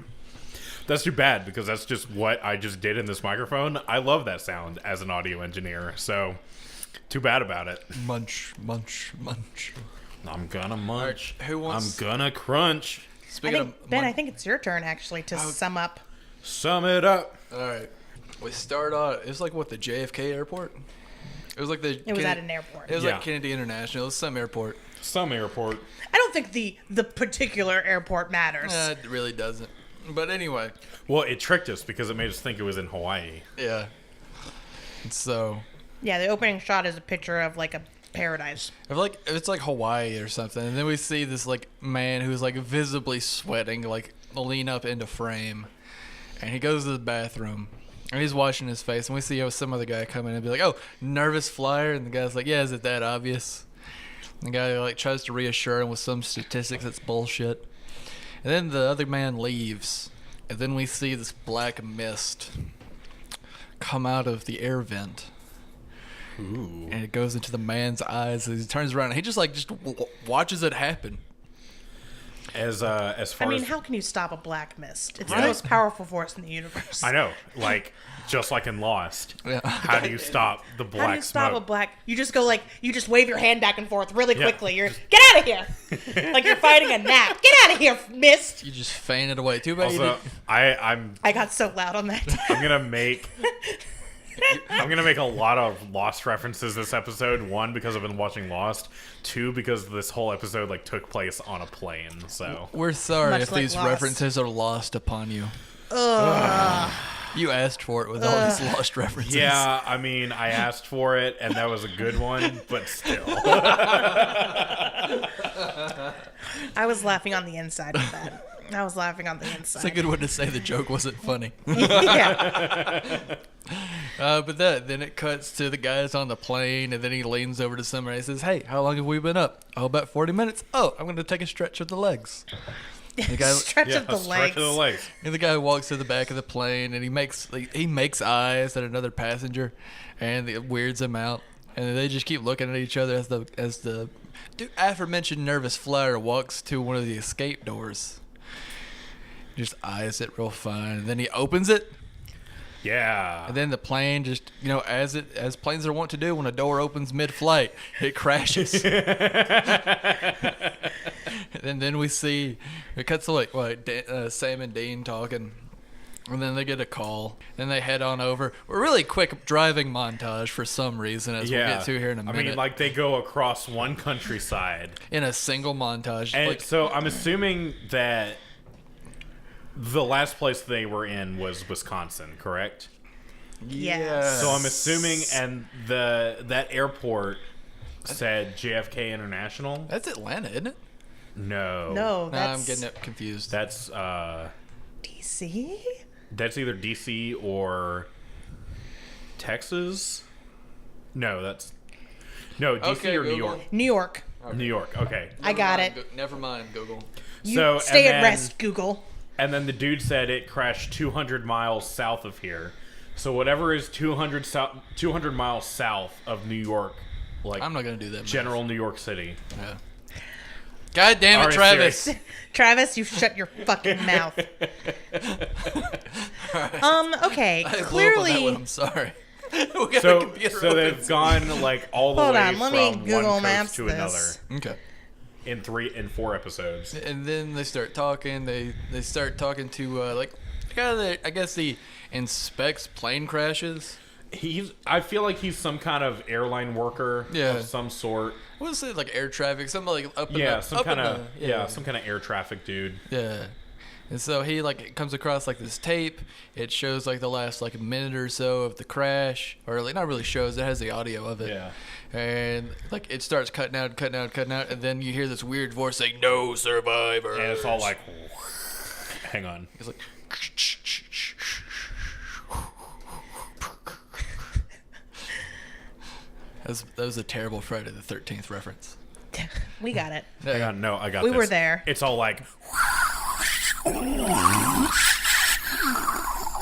that's too bad because that's just what I just did in this microphone. I love that sound as an audio engineer, so too bad about it. Munch, munch, munch. I'm gonna munch. Right, who wants- I'm gonna crunch. Speaking Ben, I think it's your turn actually to sum up. Sum it up. All right. We start on. It was like what, the JFK airport? It was like the. It was at an airport. It was Yeah. like Kennedy International. It was some airport. Some airport. I don't think the particular airport matters. It really doesn't. But anyway, Well, it tricked us because it made us think it was in Hawaii. yeah. So Yeah, the opening shot is a picture of like a paradise. I feel like it's like Hawaii or something, and then we see this like man who's like visibly sweating, like lean up into frame, and he goes to the bathroom, and he's washing his face, and we see some other guy come in and be like, "Oh, nervous flyer," and the guy's like, "Yeah, is it that obvious?" And the guy like tries to reassure him with some statistics that's bullshit, and then the other man leaves, and then we see this black mist come out of the air vent. Ooh. And it goes into the man's eyes. And he turns around and he just watches it happen. As far I mean, as how can you stop a black mist? It's Right. the most powerful force in the universe. I know, like just like in Lost. Yeah. How do you stop the black How do you stop smoke? a black? You just go like you just wave your hand back and forth really Yeah. quickly. You're get out of here, like you're fighting a gnat. Get out of here, mist. You just fainted away. Too bad you Also, didn't. I got so loud on that. I'm gonna make a lot of Lost references this episode. One, because I've been watching Lost. Two, because this whole episode like took place on a plane. So We're sorry Much if like these Lost. references are lost upon you. You asked for it with all these lost references. yeah, I mean, I asked for it, and that was a good one, but still. I was laughing on the inside of that. I was laughing on the It's a inside. good one to say the joke wasn't funny. Yeah. But then it cuts to the guys on the plane, and then he leans over to somebody and says, "Hey, how long have we been up?" "Oh, about 40 minutes. "Oh, I'm going to take a stretch of the legs." The guy, Stretch Yeah, of the stretch legs. of the legs. and the guy walks to the back of the plane, and he makes eyes at another passenger, and it weirds him out. And they just keep looking at each other as the aforementioned nervous flyer walks to one of the escape doors. Just eyes it real fine, and then he opens it. Yeah. And then the plane just, as planes are wont to do when a door opens mid-flight, it crashes. And then we see, it cuts to Sam and Dean talking, and then they get a call. Then they head on over. A really quick driving montage for some reason, as we'll get to here in a minute. I mean, like they go across one countryside. in a single montage. And so I'm assuming that the last place they were in was Wisconsin, correct? Yes. So I'm assuming, and that airport said JFK International. That's Atlanta, isn't it? No. No, Nah, that's I'm getting it confused. That's DC. that's either DC or Texas. No, that's DC Okay, or New Google. York. New York. New York. Okay. I got it. Never mind, Google. You So, stay and at then- rest, Google. And then the dude said it crashed 200 miles south of here. So whatever is 200 miles south of New York, like I'm not gonna do that. general New York City. Yeah. God damn it, All right, Travis. serious. Travis, you shut your fucking mouth. Okay, I blew up on that one. clearly. I'm sorry. We got a So computer so open. they've gone like all the Hold way on, let me from Google one Maps coast to this. Okay. another in 4 episodes. And then they start talking. They start talking to like the guy that I guess he inspects plane crashes. I feel like he's some kind of airline worker Yeah. of some sort. What was it, like air traffic? Something like up in Yeah, the, some up in kind of the- some kind of air traffic dude. Yeah. And so he like comes across like this tape. It shows like the last like minute or so of the crash, or like not really shows. It has the audio of it. Yeah. And like it starts cutting out, and then you hear this weird voice saying "No survivors." And it's all like, hang on. it's like. That was a terrible Friday the 13th reference. We got it. Hang on, no, I got We this. were there. It's all like,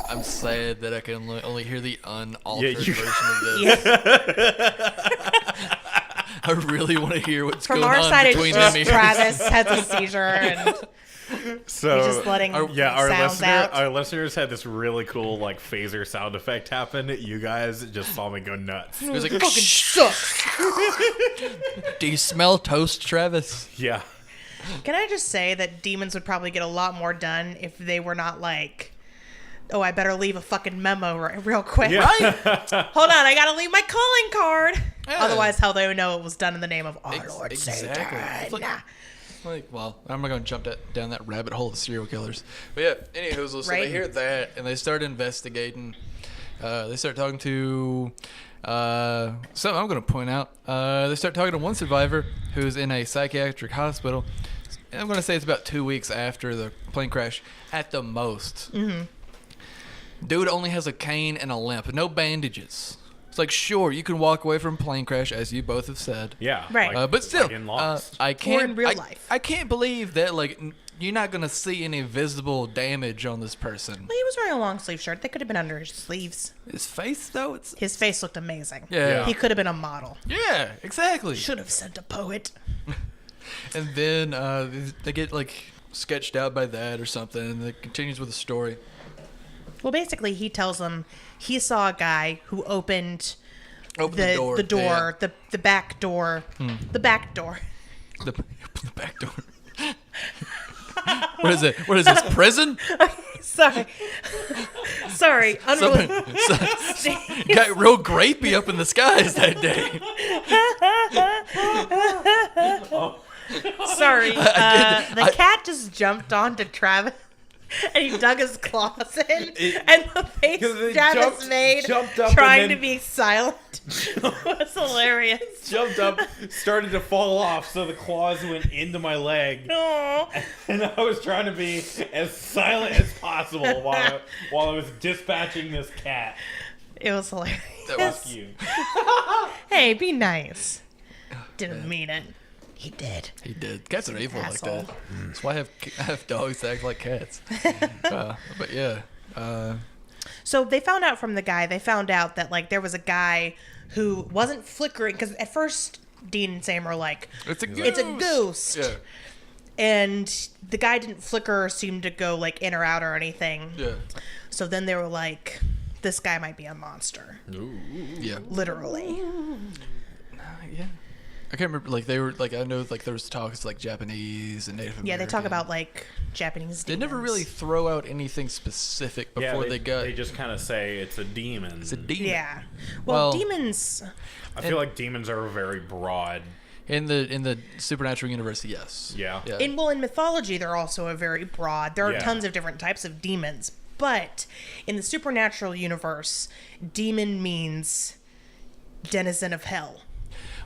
I'm sad that I can only hear the unaltered you- version of this. Yeah. I really want to hear what's From going our on side, it's between just them ears. Travis has a seizure and so he's just letting our sounds out. Our listeners had this really cool like phaser sound effect happen. You guys just saw me go nuts. It was like, fucking sucks. do you smell toast, Travis? Yeah. Can I just say that demons would probably get a lot more done if they were not like, oh, I better leave a fucking memo real quick. Yeah. Right? Hold on, I gotta leave my calling card. Yeah. Otherwise, how they would know it was done in the name of our Lord Exactly. Satan. It's like, well, I'm not going to jump down that rabbit hole of serial killers. But yeah, anywho, so Right. they hear that and they start investigating. They start talking to something I'm going to point out. They start talking to one survivor who's in a psychiatric hospital. And I'm going to say it's about 2 weeks after the plane crash at the most. Mm-hmm. Dude only has a cane and a limp, no bandages. It's like, sure, you can walk away from a plane crash, as you both have said. Yeah. Right. But still, like in Lost. I can't. Or in real life. I can't believe that you're not gonna see any visible damage on this person. Well, he was wearing a long sleeve shirt. They could have been under his sleeves. His face, though, it's His face looked amazing. yeah, He could have been a model. yeah, exactly. Should have sent a poet. And then they get like sketched out by that or something, and it continues with the story. Well, basically, he tells them he saw a guy who opened Open the door, the back door, the back door. The back door. What is it? What is this, prison? Sorry, Something, got real grapey up in the skies that day. Sorry. The cat just jumped onto Travis. And he dug his claws in, and the face Travis made jumped up trying and to then- be silent was hilarious. Jumped up, started to fall off, so the claws went into my leg, Aw. and I was trying to be as silent as possible while I was dispatching this cat. It was hilarious. That was Fuck you. Hey, be nice. Didn't mean it. He did. He did. Cats are evil Asshole. like that. That's why I have dogs that act like cats. But yeah. So they found out from the guy. They found out that like there was a guy who wasn't flickering because at first Dean and Sam were like, It's a ghost. "It's a ghost," Yeah. and the guy didn't flicker or seem to go like in or out or anything. Yeah. So then they were like, "This guy might be a monster," Yeah. literally. Yeah. I can't remember. Like they were like I know like there was talks like Japanese and Native American. Yeah, they talk about like Japanese. They never demons. really throw out anything specific before they got. They just kind of say it's a demon. It's a demon. Yeah. Well, Well- demons. I feel like demons are very broad. In the supernatural universe, yes. Yeah. Yeah. In mythology, they're also a very broad. There are Yeah. tons of different types of demons, but in the supernatural universe, demon means denizen of hell.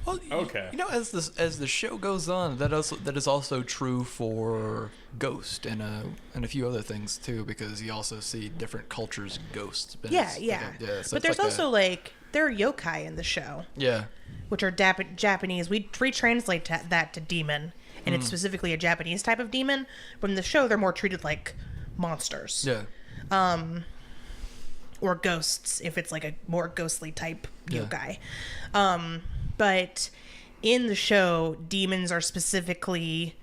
Well, Okay. You know, as the show goes on, that is also true for Ghost and a few other things too, because you also see different cultures' ghosts. But Yeah, it's yeah. so But there's also there are yokai in the show, yeah. which are Japanese. We translate that to demon, and it's specifically a Japanese type of demon. But in the show, they're more treated like monsters. Yeah. Or ghosts, if it's like a more ghostly type Yeah. yokai. But in the show, demons are specifically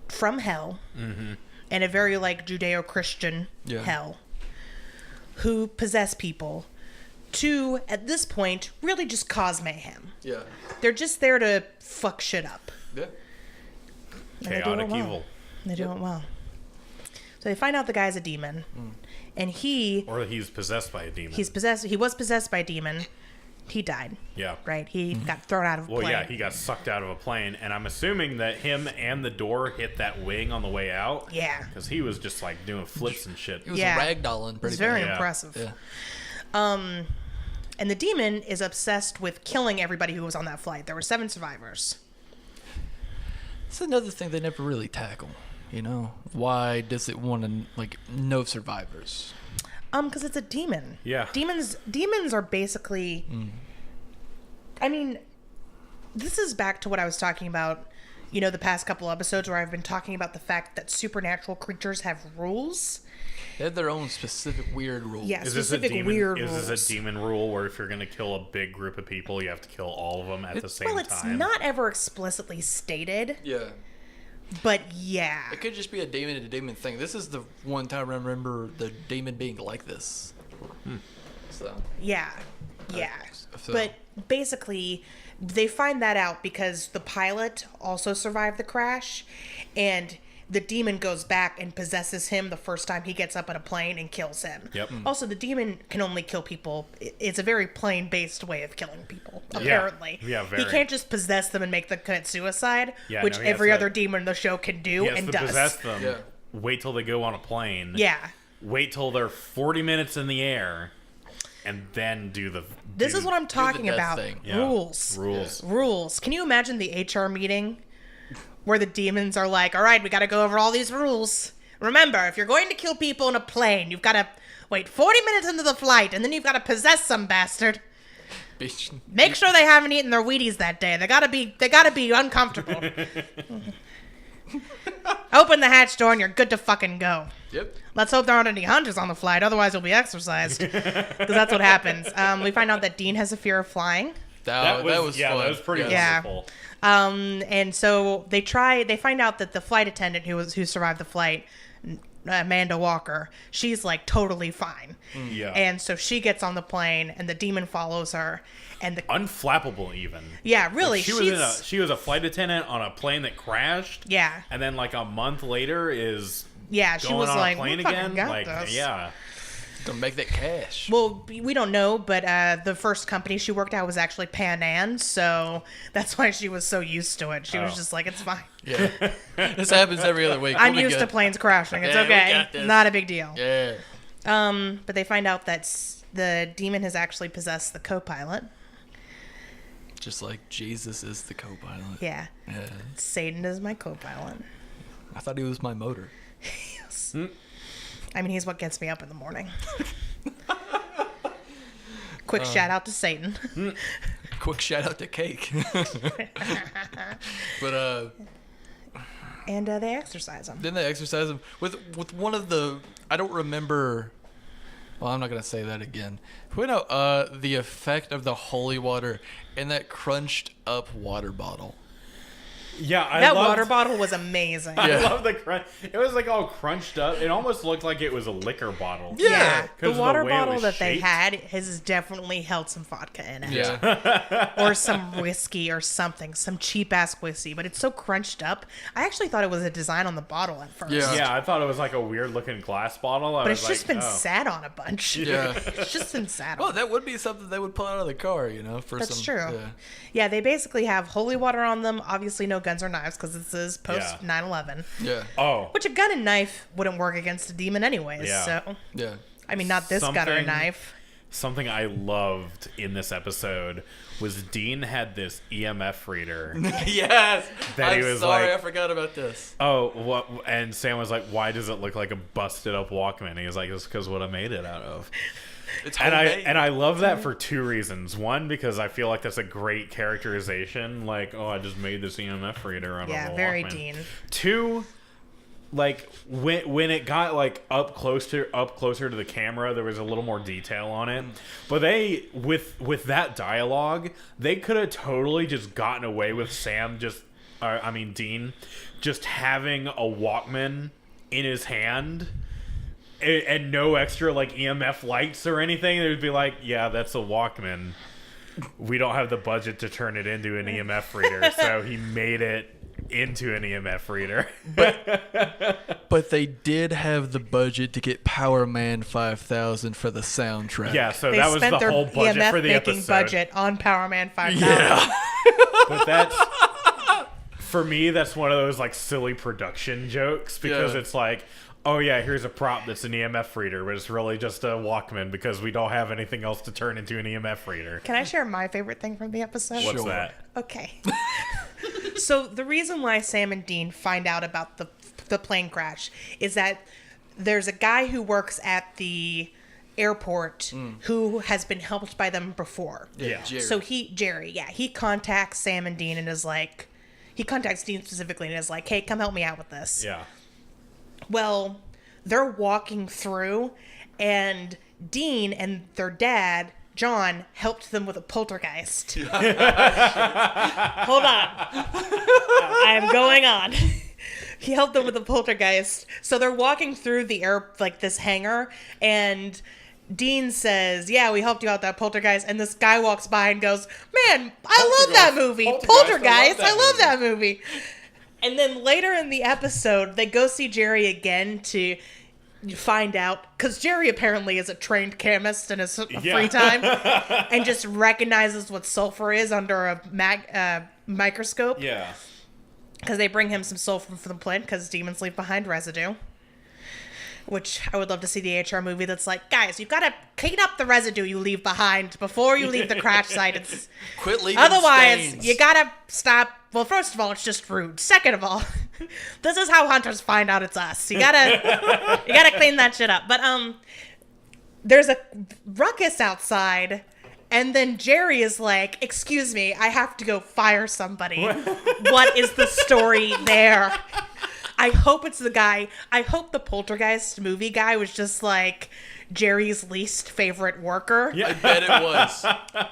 from hell, and a very like Judeo-Christian Yeah. hell, who possess people to, at this point, really just cause mayhem. Yeah. They're just there to fuck shit up. Yeah. And they do it Chaotic well. evil. They do it well. So they find out the guy's a demon, and Or he's possessed by a demon. he was possessed by a demon. He died, Yeah. right? He got thrown out of a Well, plane. yeah, he got sucked out of a plane, and I'm assuming that him and the door hit that wing on the way out. Yeah. Because he was just like doing flips and shit. It was Yeah. ragdolling It's pretty very bad. Yeah. impressive. Yeah. And the demon is obsessed with killing everybody who was on that flight. There were 7 survivors. It's another thing they never really tackle. You know, why does it want to like no survivors? Because it's a demon. Yeah. Demons are basically. I mean, this is back to what I was talking about. You know, the past couple episodes where I've been talking about the fact that supernatural creatures have rules. They have their own specific weird rules. Yeah, Is this a specific demon? weird Is rules. this a demon rule where if you're gonna kill a big group of people, you have to kill all of them at the same Well, it's time? not ever explicitly stated, Yeah. but yeah. It could just be a demon to demon thing. This is the one time I remember the demon being like this. So. Yeah. Yeah. So- But basically, they find that out because the pilot also survived the crash, and the demon goes back and possesses him the first time he gets up in a plane and kills him. Yep. Also, the demon can only kill people. It's a very plane-based way of killing people, Yeah. apparently. Yeah, very. He can't just possess them and make them commit suicide, Yeah, which no, he has every to- other demon in the show can do He has and to does. possess them. Yeah. Wait till they go on a plane. Yeah. Wait till they're 40 minutes in the air, and then do the. This is what I'm talking death about. thing. Yeah. Rules. Rules. Rules. Can you imagine the HR meeting where the demons are like, all right, we got to go over all these rules. Remember, if you're going to kill people in a plane, you've got to wait 40 minutes into the flight, and then you've got to possess some bastard. Bitch. Make sure they haven't eaten their Wheaties that day. They gotta be uncomfortable. Open the hatch door and you're good to fucking go. Yep. Let's hope there aren't any hunters on the flight, otherwise you'll be exercised. Because that's what happens. We find out that Dean has a fear of flying. That was yeah, fun. that was pretty Yeah. wonderful. And so they find out that the flight attendant who survived the flight, Amanda Walker, she's like totally fine. Yeah. And so she gets on the plane and the demon follows her. And Unflappable even. yeah, really, She was a flight attendant on a plane that crashed. yeah. And then like a month later is Yeah, she going was on like, a plane "We fucking again. got Like this." yeah. Gonna make that cash. Well, we don't know, but the first company she worked at was actually Pan Am, so that's why she was so used to it. She was Oh. just like, it's fine. Yeah. This happens every other week. I'm We'll be used to good. planes crashing. It's Yeah, we okay. got this. Not a big deal. Yeah. But they find out that the demon has actually possessed the co-pilot. Just like Jesus is the co-pilot. Yeah. Yeah. Satan is my co-pilot. I thought he was my motor. Yes. I mean, he's what gets me up in the morning. Quick shout out to Satan. Quick shout out to Cake. But And they exercise him. then they exercise him with one of the, I don't remember. Well, I'm not gonna say that again. Point out the effect of the holy water in that crunched up water bottle. Yeah, I That loved, water bottle was amazing. I Yeah. love the crunch. It was like all crunched up. It almost looked like it was a liquor bottle. Yeah, the 'Cause of the water way it bottle was that they shaped. had has definitely held some vodka in it. Yeah. Or some whiskey or something, some cheap ass whiskey, but it's so crunched up. I actually thought it was a design on the bottle at first. Yeah. Yeah, I thought it was like a weird looking glass bottle. But was it's just like, been oh. sat on a bunch. Yeah. It's just been sat Well, on. that would be something they would pull out of the car, you know, for That's some. true. Yeah. Yeah, they basically have holy water on them. Obviously, no guns or knives because this is post Yeah. 9/11. Yeah. Oh, Which a gun and knife wouldn't work against a demon anyways. Yeah. So, Yeah. I mean, not this gun or a Something- knife. something I loved in this episode was Dean had this EMF reader. Yes. That he was sorry, like, I forgot about this. oh, what? And Sam was like, why does it look like a busted up Walkman? He was like, it's because what I made it out of. It's And homemade. I love that for two reasons. One, because I feel like that's a great characterization. Like, oh, I just made this EMF reader out of a Walkman. Yeah, very Dean. Two, like when it got like up closer to the camera, there was a little more detail on it. But they with that dialogue, they could have totally just gotten away with Sam Dean just having a Walkman in his hand. And no extra like EMF lights or anything. They would be like, yeah, that's a Walkman. We don't have the budget to turn it into an EMF reader, so he made it into an EMF reader. But they did have the budget to get Power Man 5000 for the soundtrack. Yeah, so They that was spent the their whole budget EMF for the making episode. budget on Power Man 5000. Yeah. But that's for me. That's one of those like silly production jokes because Yeah. it's like, oh yeah, here's a prop that's an EMF reader, but it's really just a Walkman because we don't have anything else to turn into an EMF reader. Can I share my favorite thing from the episode? What's Sure. that? Okay. So the reason why Sam and Dean find out about the plane crash is that there's a guy who works at the airport who has been helped by them before. Yeah. Jerry. So Jerry, he contacts Sam and Dean and is like, he contacts Dean specifically and is like, hey, come help me out with this. Yeah. Well, they're walking through, and Dean and their dad, John, helped them with a poltergeist. Hold on. I'm going on. He helped them with a poltergeist. So they're walking through this hangar, and Dean says, yeah, we helped you out with that poltergeist. And this guy walks by and goes, man, I love that movie. Poltergeist. I love that movie. And then later in the episode, they go see Jerry again to find out, because Jerry apparently is a trained chemist in his free time and just recognizes what sulfur is under a microscope. Yeah. Because they bring him some sulfur from the plant because demons leave behind residue. Which I would love to see the HR movie that's like, guys, you've got to clean up the residue you leave behind before you leave the crash site. It's, Quit leaving otherwise, stains. you gotta stop. Well, first of all, it's just rude. Second of all, this is how hunters find out it's us. You gotta clean that shit up. But there's a ruckus outside, and then Jerry is like, "Excuse me, I have to go fire somebody." What is the story there? I hope it's the guy. I hope the Poltergeist movie guy was just like Jerry's least favorite worker. Yeah. I bet it was.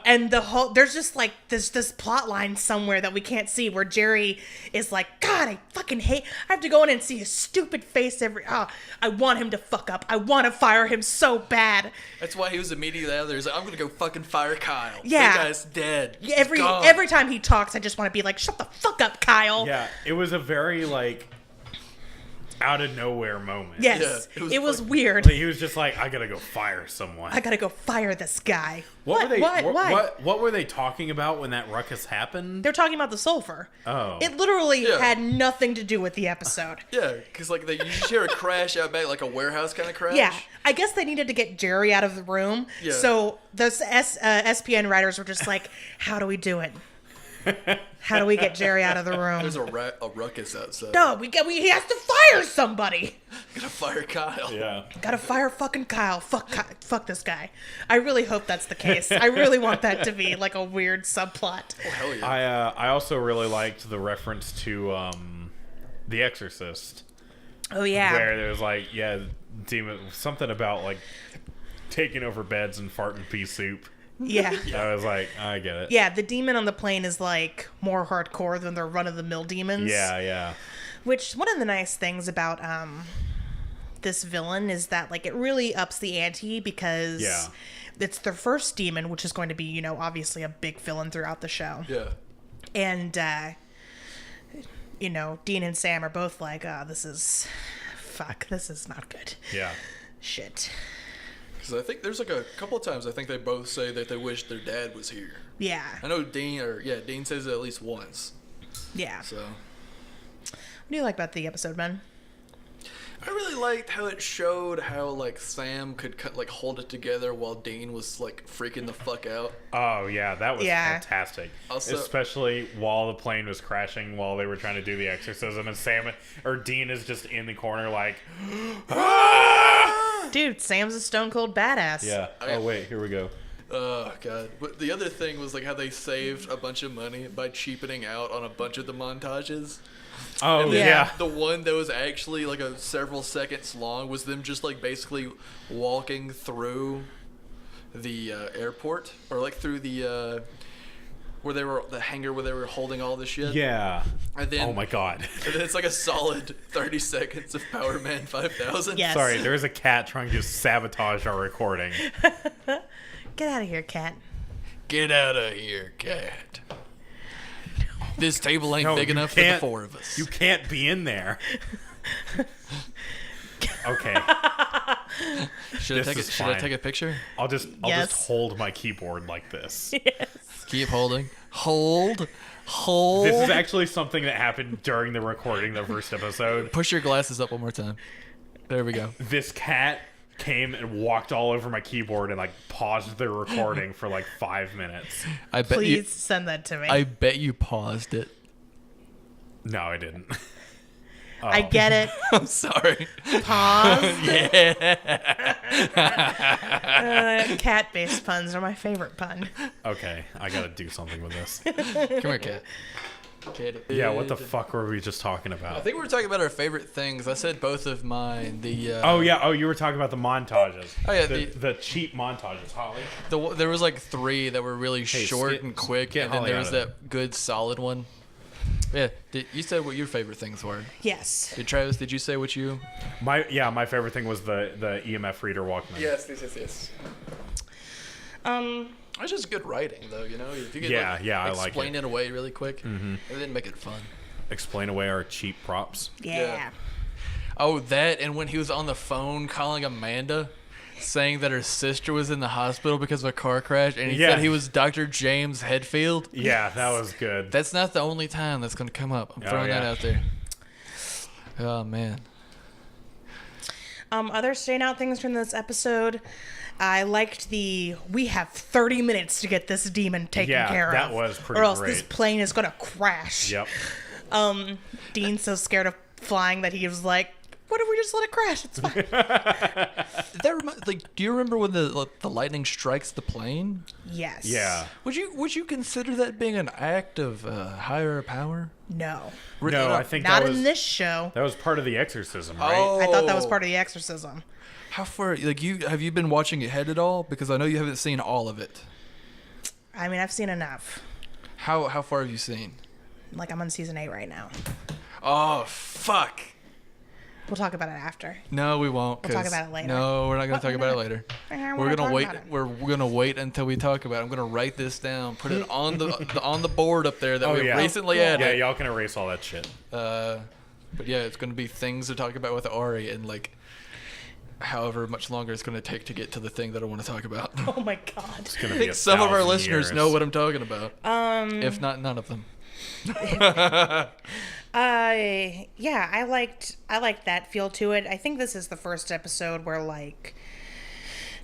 And there's just like this plot line somewhere that we can't see where Jerry is like, God, I fucking hate, I have to go in and see his stupid face I want him to fuck up. I want to fire him so bad. That's why he was immediately out there. He's like, I'm gonna go fucking fire Kyle. Yeah. That guy's dead. He's Every gone. time he talks, I just want to be like, shut the fuck up, Kyle. Yeah. It was a very like out of nowhere moment. Yes. Yeah, it was weird. Like, he was just like, I gotta go fire someone. I gotta go fire this guy. What were they? Why? What were they talking about when that ruckus happened? They're talking about the sulfur. Oh. It literally Yeah. had nothing to do with the episode. Yeah, because like you just hear a crash out back, like a warehouse kind of crash. Yeah, I guess they needed to get Jerry out of the room. Yeah. So those SPN writers were just like, how do we do it? How do we get Jerry out of the room? There's a ruckus outside. No, he has to fire somebody. Gotta fire Kyle. Yeah. Gotta fire fucking Kyle. Fuck this guy. I really hope that's the case. I really want that to be like a weird subplot. Oh, hell yeah. I also really liked the reference to The Exorcist, Oh yeah. where there's like demon something about like taking over beds and farting pea soup. Yeah. I was like, I get it. Yeah, the demon on the plane is like more hardcore than the run-of-the-mill demons. Yeah. Which, one of the nice things about this villain is that like it really ups the ante because it's their first demon, which is going to be, obviously a big villain throughout the show. Yeah. And Dean and Sam are both like, this is not good. Yeah. Shit. Because I think there's like a couple of times I think they both say that they wish their dad was here. Yeah. I know Dean says it at least once. Yeah. So What do you like about the episode, Ben? I really liked how it showed how like Sam could like hold it together while Dean was like freaking the fuck out. Oh yeah, that was fantastic. Also, especially while the plane was crashing, while they were trying to do the exorcism, and Sam or Dean is just in the corner like, ah! Dude, Sam's a stone cold badass. Yeah. Oh wait, here we go. Oh god. But the other thing was like how they saved a bunch of money by cheapening out on a bunch of the montages. Oh then yeah. The one that was actually like several seconds long was them just like basically walking through the airport, or like through the where they were, the hangar where they were holding all this shit. Yeah. And then, oh my god. And then it's like a solid 30 seconds of Power Man 5000. Yes. Sorry, there's a cat trying to sabotage our recording. Get out of here, cat. Get out of here, cat. This table ain't big enough for the four of us. You can't be in there. Okay. Should I take a picture? I'll just hold my keyboard like this. Yes. Keep holding. Hold. This is actually something that happened during the recording of the first episode. Push your glasses up one more time. There we go. This cat came and walked all over my keyboard and like paused the recording for like 5 minutes. Please send that to me. I bet you paused it. No, I didn't. Oh. I get it. I'm sorry. Pause. Yeah. Cat-based puns are my favorite pun. Okay, I gotta do something with this. Come here, cat. Yeah, what the fuck were we just talking I about? think we were talking about our favorite things. I said both of mine. Oh yeah. Oh, you were talking about the montages. Oh yeah. The cheap montages, Holly. There was like 3 that were really short and quick, and then there was that good solid one. Yeah. You said what your favorite things were. Yes. Travis, did you say what you? My favorite thing was the EMF reader Walkman. Yes. It's just good writing, though. You know, if you could I like it. Explain it away really quick, and then make it fun. Explain away our cheap props. Yeah. Oh, that, and when he was on the phone calling Amanda, saying that her sister was in the hospital because of a car crash, and he said he was Dr. James Hetfield. Yeah, that was good. That's not the only time that's going to come up. I'm throwing that out there. Oh, man. Other standout things from this episode, I liked we have 30 minutes to get this demon taken care of. Yeah, that was pretty Or else great. this plane is going to crash. Yep. Dean's so scared of flying that he was like, what if we just let it crash? It's fine. Do you remember when the lightning strikes the plane? Yes. Yeah. Would you consider that being an act of higher power? No. No, I think Not that was in this show. that was part of the exorcism, right? Oh. I thought that was part of the exorcism. How far? Have you been watching ahead at all? Because I know you haven't seen all of it. I mean, I've seen enough. How far have you seen? Like, I'm on season 8 right now. Oh fuck. We'll talk about it after. No, we won't. We'll talk about it later. No, we're not going to talk about it later. We're gonna wait. We're gonna wait until we talk about it. I'm gonna write this down, put it on the board up there that we recently added. Yeah, y'all can erase all that shit. But yeah, it's gonna be things to talk about with Ari, and like however much longer it's gonna take to get to the thing that I want to talk about. Oh my god. It's gonna I be think some of our 1,000 listeners years. know what I'm talking about. If not, none of them. Yeah, I liked that feel to it. I think this is the first episode where like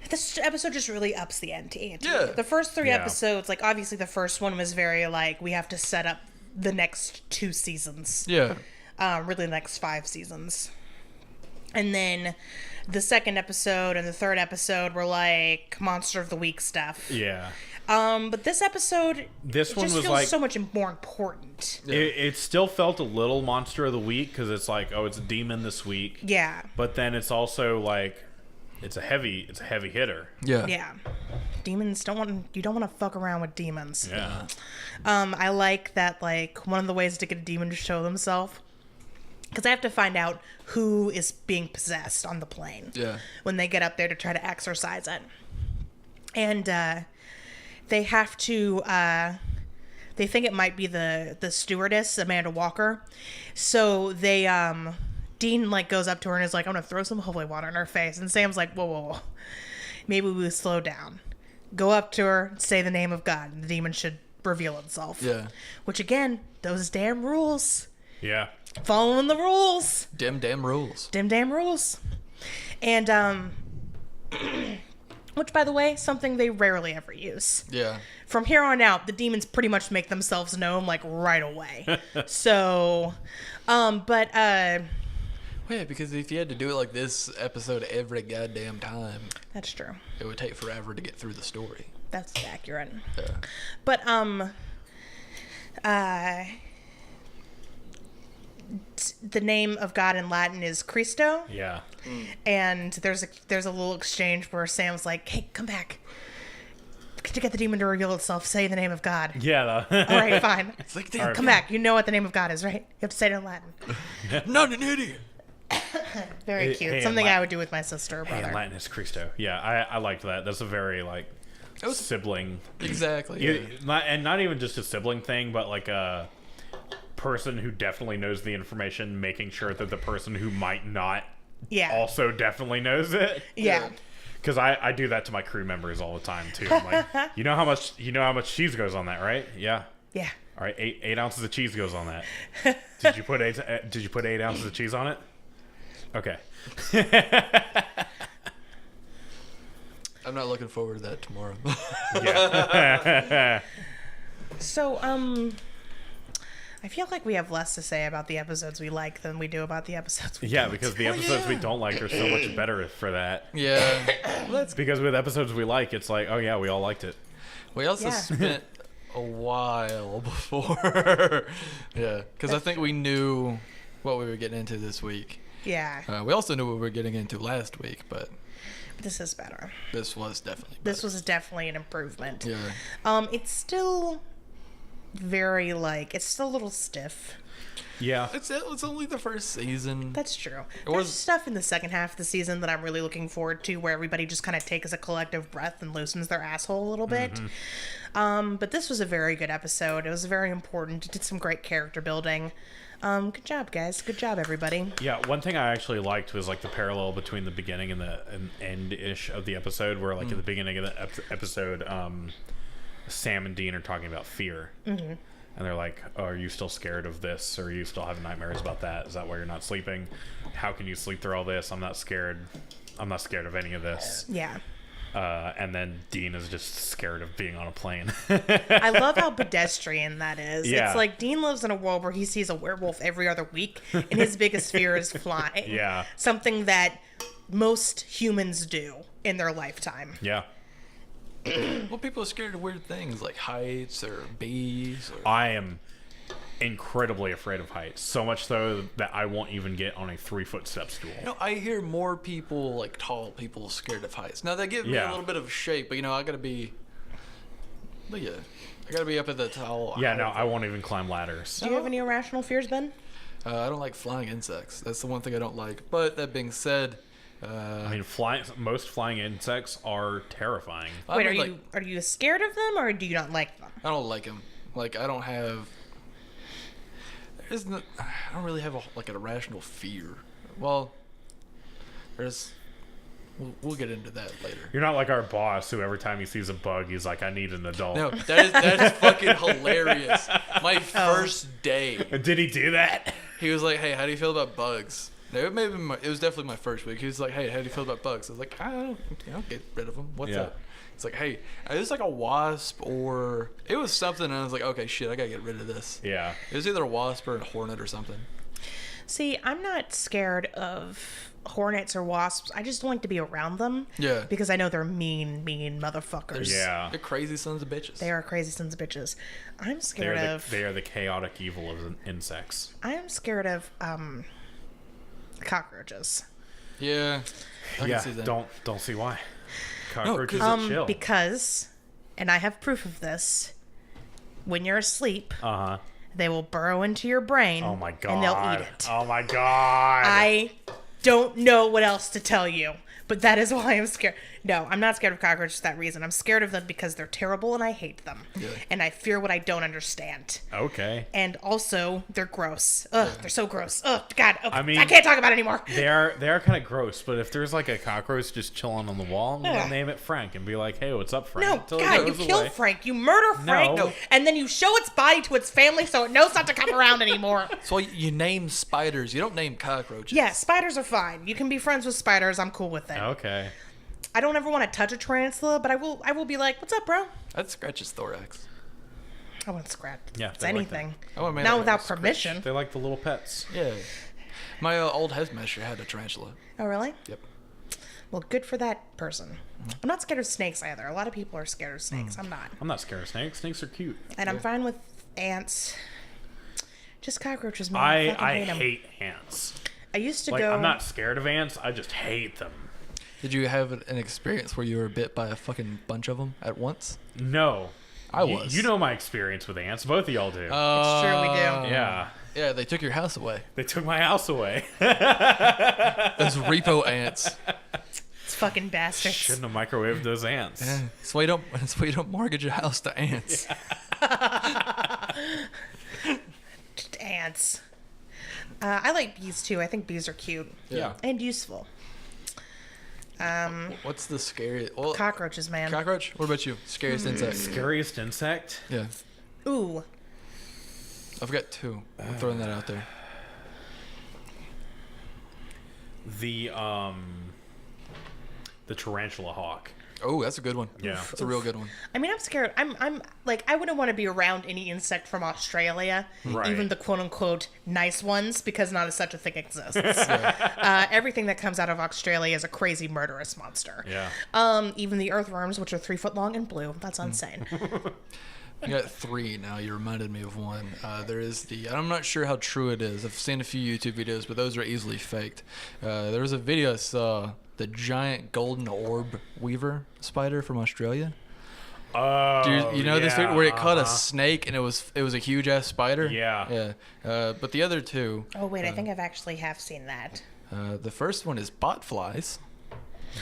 this episode just really ups the ante. Yeah. The first 3 Yeah. episodes, like obviously the first one was very like we have to set up the next 2 seasons. Yeah. Really the next 5 seasons. And then the second episode and the third episode were like Monster of the Week stuff. Yeah. But this episode, This one just was feels like so much more important. it still felt a little Monster of the Week because it's like, oh, it's a demon this week. Yeah. But then it's also like it's a heavy hitter. Yeah. Yeah. Demons you don't want to fuck around with demons. Yeah. I like that like one of the ways to get a demon to show themselves, because I have to find out who is being possessed on the plane. Yeah. When they get up there to try to exorcise it. And they have to they think it might be the stewardess, Amanda Walker. So they Dean like goes up to her and is like, I'm gonna throw some holy water in her face. And Sam's like, whoa. Maybe we slow down. Go up to her, say the name of God, and the demon should reveal itself. Yeah. Which again, those damn rules. Yeah. Following the rules. Dim damn rules. Dim damn rules. And, which, by the way, something they rarely ever use. Yeah. From here on out, the demons pretty much make themselves known, like, right away. So, Well, yeah, because if you had to do it like this episode every goddamn time, that's true. it would take forever to get through the story. That's accurate. Yeah. But, the name of God in Latin is Christo. Yeah. And there's a little exchange where Sam's like, "Hey, come back. To get the demon to reveal itself, say the name of God." Yeah. All right, fine. It's like, Come back. You know what the name of God is, right? You have to say it in Latin. Not an idiot. Very cute. hey, Something in I would do with my sister or Hey, brother. in Latin is Christo. Yeah, I liked that. That's a very, like, sibling. Exactly. Yeah. Not even just a sibling thing, but like a person who definitely knows the information, making sure that the person who might not also definitely knows it. Yeah. Because I do that to my crew members all the time too. I'm like, you know how much cheese goes on that, right? Yeah. Yeah. All right, 8 ounces of cheese goes on that. Did you put 8 ounces of cheese on it? Okay. I'm not looking forward to that tomorrow. Yeah. So, I feel like we have less to say about the episodes we like than we do about the episodes we don't. Because the episodes we don't like are so much better for that. Yeah. That's because with episodes we like, it's like, oh yeah, we all liked it. We also Yeah. spent a while before. Yeah. Because I think we knew what we were getting into this week. Yeah. We also knew what we were getting into last week, but This is better. this was definitely better. This was definitely an improvement. Yeah. It's still very, like, it's still a little stiff. Yeah. It's only the first season. That's true. was- There's stuff in the second half of the season that I'm really looking forward to, where everybody just kind of takes a collective breath and loosens their asshole a little bit. But this was a very good episode. It was very important. It did some great character building. Good job, guys. Good job, everybody. Yeah, one thing I actually liked was like the parallel between the beginning and the end-ish of the episode, where like at the beginning of the episode, Sam and Dean are talking about fear. And they're like, oh, are you still scared of this? Or are you still having nightmares about that? Is that why you're not sleeping? How can you sleep through all this? I'm not scared. I'm not scared of any of this. Yeah. And then Dean is just scared of being on a plane. I love how pedestrian that is. Yeah. It's like Dean lives in a world where he sees a werewolf every other week, and his biggest fear is flying. Yeah. Something that most humans do in their lifetime. Yeah. Well, people are scared of weird things like heights or bees. Or... I am incredibly afraid of heights. So much so that I won't even get on a 3-foot step stool. You know, I hear more people, like tall people, scared of heights. Now, they give me a little bit of shape, but, you know, I gotta be... But yeah, I gotta be up at the tall... Yeah, no, I won't even climb ladders. Do you have any irrational fears, Ben? I don't like flying insects. That's the one thing I don't like. But that being said... I mean, most flying insects are terrifying. Wait, mean, are you scared of them, or do you not like them? I don't like them. Like, I don't have... I don't really have an irrational fear. Well, there's... We'll get into that later. You're not like our boss, who every time he sees a bug, he's like, I need an adult. No, that is fucking hilarious. My first day, Did he do that? he was like, "Hey, how do you feel about bugs?" No, it was definitely my first week. He was like, "Hey, how do you feel about bugs?" I was like, "I'll get rid of them. What's up?" It's like, "Hey, it was like a wasp or it was something." And I was like, "Okay, shit, I gotta get rid of this." Yeah. It was either a wasp or a hornet or something. See, I'm not scared of hornets or wasps. I just don't like to be around them. Yeah. Because I know they're mean motherfuckers. Yeah. They're crazy sons of bitches. They are crazy sons of bitches. I'm scared of... They are the chaotic evil of insects. I'm scared of cockroaches. Yeah. I Yeah, can see that. don't see why. Cockroaches 'cause- are chill. Because, and I have proof of this, when you're asleep, they will burrow into your brain. Oh my god. And they'll eat it. Oh my god. I don't know what else to tell you, but that is why I'm scared. No, I'm not scared of cockroaches for that reason. I'm scared of them because they're terrible and I hate them. Yeah. And I fear what I don't understand. Okay. And also, they're gross. Ugh, they're so gross. Ugh, God. Okay, I mean, I can't talk about it anymore. They are kind of gross, but if there's like a cockroach just chilling on the wall, we'll Ugh. name it Frank and be like, "Hey, what's up, Frank?" No, Till it God, you goes kill away. Frank. You murder Frank. No. And then you show its body to its family so it knows not to come around anymore. That's why you name spiders. You don't name cockroaches. Yeah, spiders are fine. You can be friends with spiders. I'm cool with it. Okay. I don't ever want to touch a tarantula, but I will be like, "What's up, bro?" I'd scratch his thorax. I want to scratch. Yeah, It's they like anything. that. Oh, man, Not I without scratch. permission. They like the little pets. Yeah. My old headmaster had a tarantula. Oh, really? Yep. Well, good for that person. I'm not scared of snakes either. A lot of people are scared of snakes. I'm not. I'm not scared of snakes. Snakes are cute. And I'm fine with ants. Just cockroaches, man. I fucking I hate 'em. hate ants. I used to Like, go. I'm not scared of ants. I just hate them. Did you have an experience where you were bit by a fucking bunch of them at once? No. I was. You know my experience with ants. Both of y'all do. It's true, we do. Yeah. Yeah, they took your house away. They took my house away. Those repo ants. It's fucking bastards. Shouldn't have microwaved those ants. Yeah. That's why you don't mortgage a house to ants. Just ants. I like bees too. I think bees are cute. Yeah. And useful. What's the scariest? Well, Cockroaches, man. cockroach? What about you? Scariest insect? Scariest insect? Yeah. Ooh. I've got two. I'm throwing that out there. The tarantula hawk. Oh, that's a good one. Yeah. It's a real good one. I mean, I'm scared. I'm like, I wouldn't want to be around any insect from Australia, Right. even the quote unquote nice ones, because not such a thing exists. Everything that comes out of Australia is a crazy murderous monster. Yeah. Even the earthworms, which are 3 foot long and blue. That's insane. I got three now. You reminded me of one. There is I'm not sure how true it is. I've seen a few YouTube videos, but those are easily faked. There was a video I saw, the giant golden orb weaver spider from Australia. Oh, Do you know this video where it caught a uh-huh. snake and it was a huge ass spider? Yeah. Yeah. But the other two, Oh wait, I think I've actually have seen that. the first one is bot flies.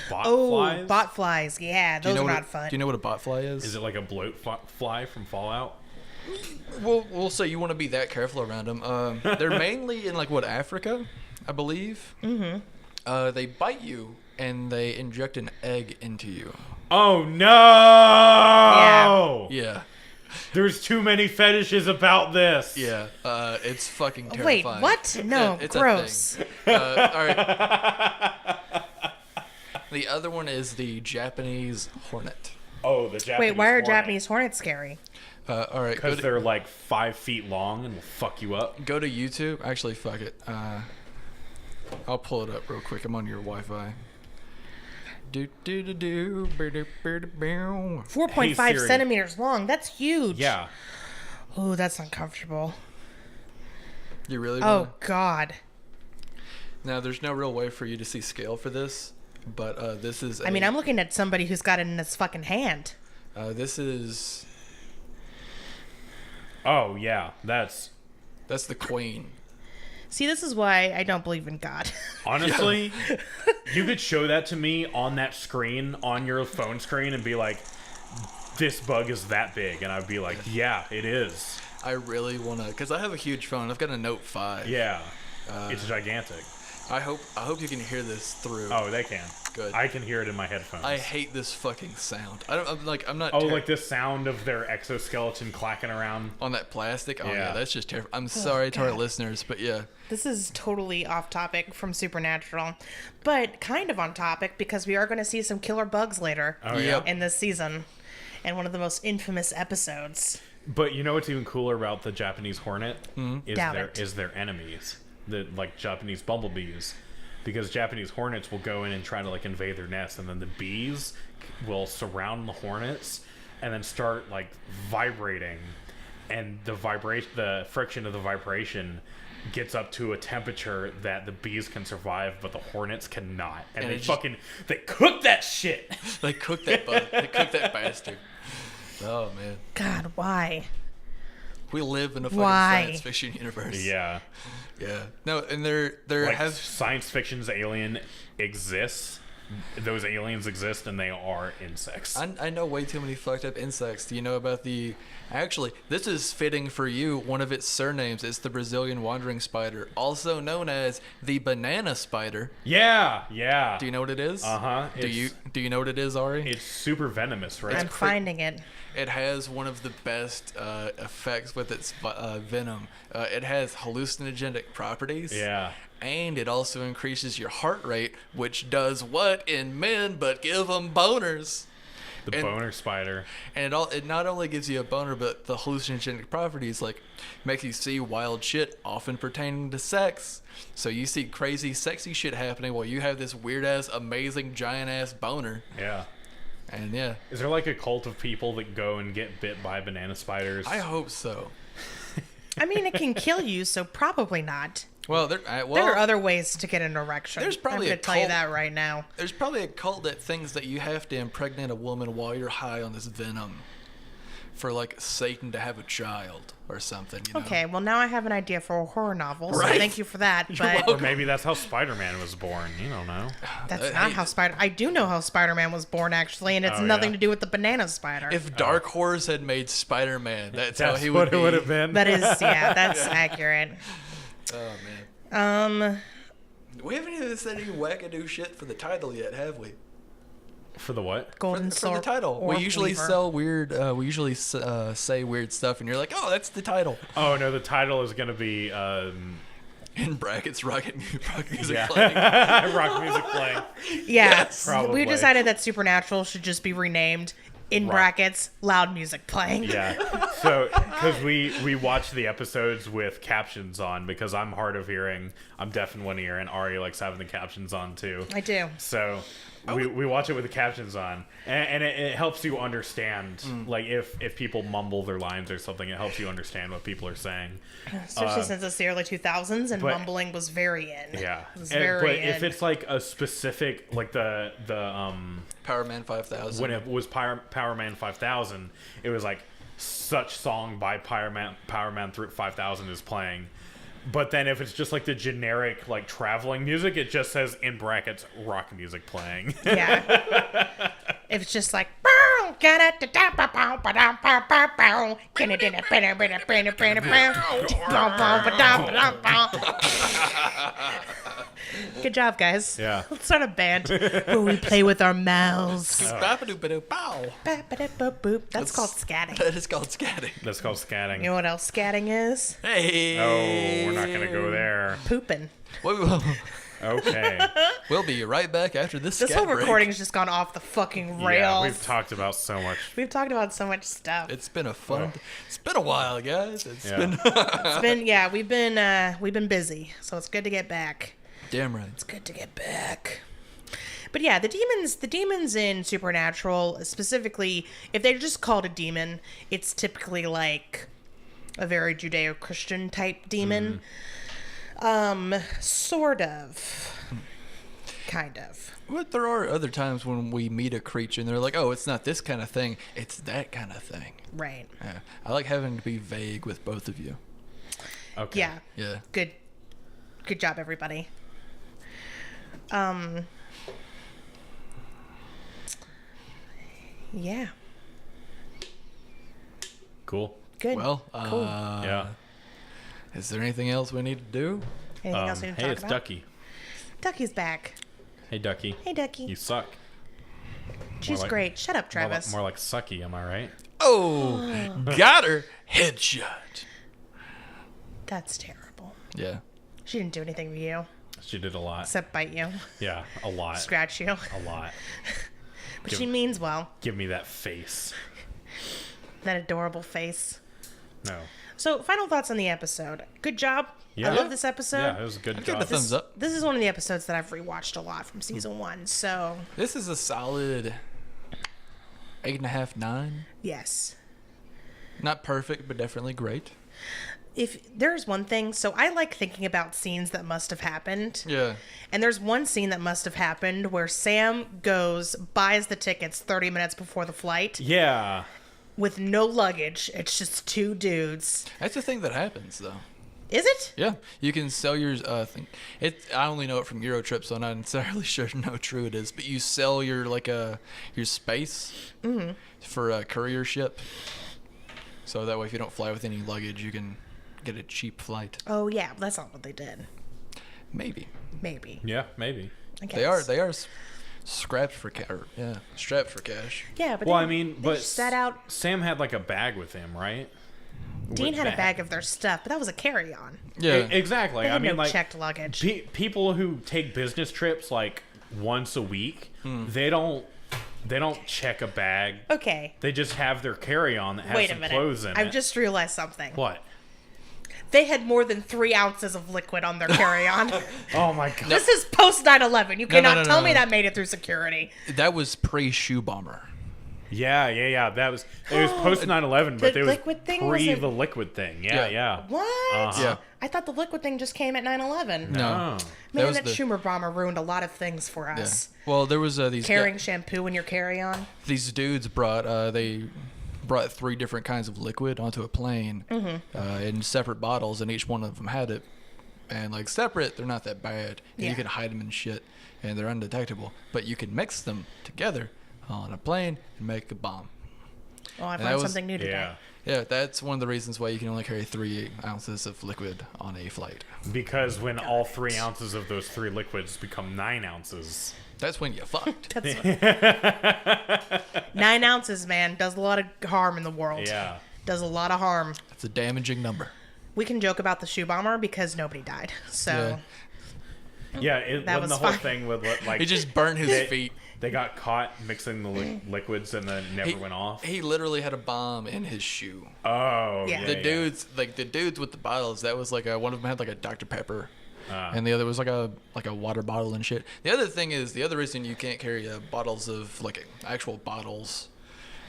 Bot Oh, flies? bot flies. Yeah, Do you those know are what not fun. Do you know what a bot fly is? Is it like a bloat fly from Fallout? We'll say you want to be that careful around them. They're mainly in Africa, I believe. Mm-hmm. They bite you and they inject an egg into you. Oh no! Yeah, There's too many fetishes about this. yeah. It's fucking Wait, terrifying. what? No, Yeah, it's a gross. thing. All right. The other one is the Japanese hornet. Oh, the Japanese. Wait, why are hornet. Japanese hornets scary? All right, Because they're like 5 feet long and will fuck you up. go to YouTube. Actually, fuck it. I'll pull it up real quick. I'm on your Wi-Fi. 4.5 Siri. centimeters long. That's huge. Yeah. Oh, that's uncomfortable. You really? Oh Wanna... God. Now, there's no real way for you to see scale for this, but this is. I mean, I'm looking at somebody who's got it in his fucking hand. This is. Oh yeah, that's That's the queen. See, this is why I don't believe in God. honestly. You could show that to me on that screen, on your phone screen, and be like, "This bug is that big," and I'd be like, "Yeah, it is." I really wanna, cause I have a huge phone. I've got a Note 5. Yeah, it's gigantic. I hope you can hear this through. Oh, they can. Good. I can hear it in my headphones. I hate this fucking sound. I'm not. Oh, like the sound of their exoskeleton clacking around. on that plastic. Oh yeah, Yeah. that's just terrible. I'm sorry to our God. listeners, but yeah. This is totally off topic from Supernatural, but kind of on topic because we are going to see some killer bugs later Oh Yep. yeah. in this season, and one of the most infamous episodes. But you know what's even cooler about the Japanese hornet Doubt it. is their enemies, the like Japanese bumblebees, because Japanese hornets will go in and try to like invade their nest, and then the bees will surround the hornets and then start like vibrating, and the friction of the vibration gets up to a temperature that the bees can survive, but the hornets cannot, and And they it just- they cook that shit. They cook that bug. They cook that bastard. Oh man, God, why? we live in a fucking Why? science fiction universe. Yeah. Yeah. No, and there Like have science fiction's alien exists, those aliens exist and they are insects. I know way too many fucked up insects. Do you know about the... Actually, this is fitting for you. One of its surnames is the Brazilian wandering spider, also known as the banana spider. Yeah. Do you know what it is? Uh-huh. Do you know what it is, Ari? It's super venomous, right? I'm finding it. It has one of the best effects with its venom. It has hallucinogenic properties. Yeah. And it also increases your heart rate, which does what in men but give them boners. The boner spider. And it not only gives you a boner, but the hallucinogenic properties, like, makes you see wild shit, often pertaining to sex. So you see crazy, sexy shit happening while you have this weird-ass, amazing, giant-ass boner. Yeah. And yeah. Is there like a cult of people that go and get bit by banana spiders? I hope so. I mean, it can kill you, so probably not. Well, there are other ways to get an erection. There's probably I'm going to tell you that right now. There's probably a cult that thinks that you have to impregnate a woman while you're high on this venom for, like, Satan to have a child or something, you know? Okay, well, now I have an idea for a horror novel, so Right. thank you for that. You're But Or maybe that's how Spider-Man was born. You don't know. that's not how I do know how Spider-Man was born, actually, and it's nothing to do with the banana spider. If Dark Horse had made Spider-Man, that's how he what would it be. would have been. That is, that's accurate. Oh, man. We haven't even said any wackadoo shit for the title yet, have we? For the what? Golden For the title. We usually sell weird, say weird stuff, and you're like, oh, that's the title. Oh, no, the title is going to be... In brackets, rock music Yeah. playing. rock music playing. Yeah, Probably. we decided that Supernatural should just be renamed, in brackets, loud music playing. Yeah. So, because we watch the episodes with captions on, because I'm hard of hearing. I'm deaf in one ear, and Ari likes having the captions on, too. I do. So... We watch it with the captions on, and it helps you understand. Like if people mumble their lines or something, it helps you understand what people are saying. Especially since it's the early 2000s and mumbling was very in. Yeah, It was very in. if it's like a specific, like the Power Man 5000. when it was Power Man 5000, it was like such song by Power Man 5000 is playing. But then if it's just like the generic like traveling music, it just says in brackets rock music playing. Yeah. If it's just like good job, guys. Yeah. Let's start a band where we play with our mouths. Ba-ba-doo-ba-doo-pow. That's called scatting. That is called scatting. That's called scatting. You know what else scatting is? Hey. Oh, we're not gonna go there. Pooping. Okay. We'll be right back after this This scat whole break. recording's just gone off the fucking rails. Yeah, we've talked about so much. We've talked about so much stuff. It's been a fun. It's been a while, guys. It's been. It's been we've been busy, so it's good to get back. Damn right. It's good to get back. But yeah, the demons in Supernatural, specifically, if they're just called a demon, it's typically like a very Judeo-Christian type demon. Sort of. Kind of. But there are other times when we meet a creature and they're like, oh, it's not this kind of thing. It's that kind of thing. Right. Yeah. I like having to be vague with both of you. Okay. Yeah. Yeah. Good job, everybody. Yeah. Cool. Good. Well, cool. Yeah. Is there anything else we need to do? Anything else we need to Hey, talk it's about? Ducky. Ducky's back. Hey, Ducky. Hey, Ducky. You suck. She's like- great. Shut up, Travis. More like sucky, am I right? Oh, got her. Headshot. That's terrible. Yeah. She didn't do anything to you She did a lot. except bite you, Yeah, a lot. scratch you. A lot. But she means well. Give me that face. That adorable face. No. So, final thoughts on the episode. Good job. Yeah. I love this episode. Yeah, it was a good I'd give it a job. thumbs up. This is one of the episodes that I've rewatched a lot from season 1. So, This is a solid 8.5, 9. yes. Not perfect, but definitely great. If there's one thing, so I like thinking about scenes that must have happened. Yeah. And there's one scene that must have happened where Sam buys the tickets 30 minutes before the flight Yeah. with no luggage. It's just two dudes. That's the thing that happens, though. Is it? Yeah, you can sell your thing. I only know it from Eurotrip, so I'm not entirely sure how true it is. But you sell your your space for a courier ship. So that way, if you don't fly with any luggage, you can get a cheap flight. Oh yeah, that's not what they did. Maybe. Yeah, maybe. I guess. They are strapped for cash. Strapped for cash. Yeah, but Well, they, I mean, they but set out. Sam had like a bag with him, right? Dean had a bag of their stuff, but that was a carry-on. Yeah, Exactly. They had I mean, no like checked luggage. People who take business trips like once a week, they don't check a bag. Okay. They just have their carry-on that has Wait a some minute. clothes in it. I've just realized something. What? They had more than 3 ounces of liquid on their carry-on. Oh my god. This is post 9/11. You cannot tell me no. that made it through security. that was pre-shoe bomber. Yeah. It was post 9/11, but The it was liquid thing pre wasn't- the liquid thing. Yeah. Yeah. What? Yeah. I thought the liquid thing just came at 9/11. No. Oh. Man, was that Schumer bomber ruined a lot of things for Yeah. us. Well, there was these Carrying shampoo in your carry-on. these dudes brought 3 different kinds of liquid onto a plane in separate bottles, and each one of them had it. And like separate, they're not that bad. And Yeah. you can hide them in shit, and they're undetectable. But you can mix them together on a plane and make a bomb. Oh, I that learned was- something new today. Yeah. Yeah, that's one of the reasons why you can only carry 3 ounces of liquid on a flight. Because when all 3 ounces of those 3 liquids become 9 ounces. That's when you fucked. That's 9 ounces, man, does a lot of harm in the world. Yeah. Does a lot of harm. That's a damaging number. We can joke about the shoe bomber because nobody died. So Yeah, it That wasn't was the whole fine. thing with like He just burnt his feet. they got caught mixing the liquids and then never went off. He literally had a bomb in his shoe. Oh, Yeah. yeah. The dudes with the bottles, that was like one of them had like a Dr. Pepper. Ah. And the other was like a water bottle and shit. The other thing is, the other reason you can't carry bottles of like actual bottles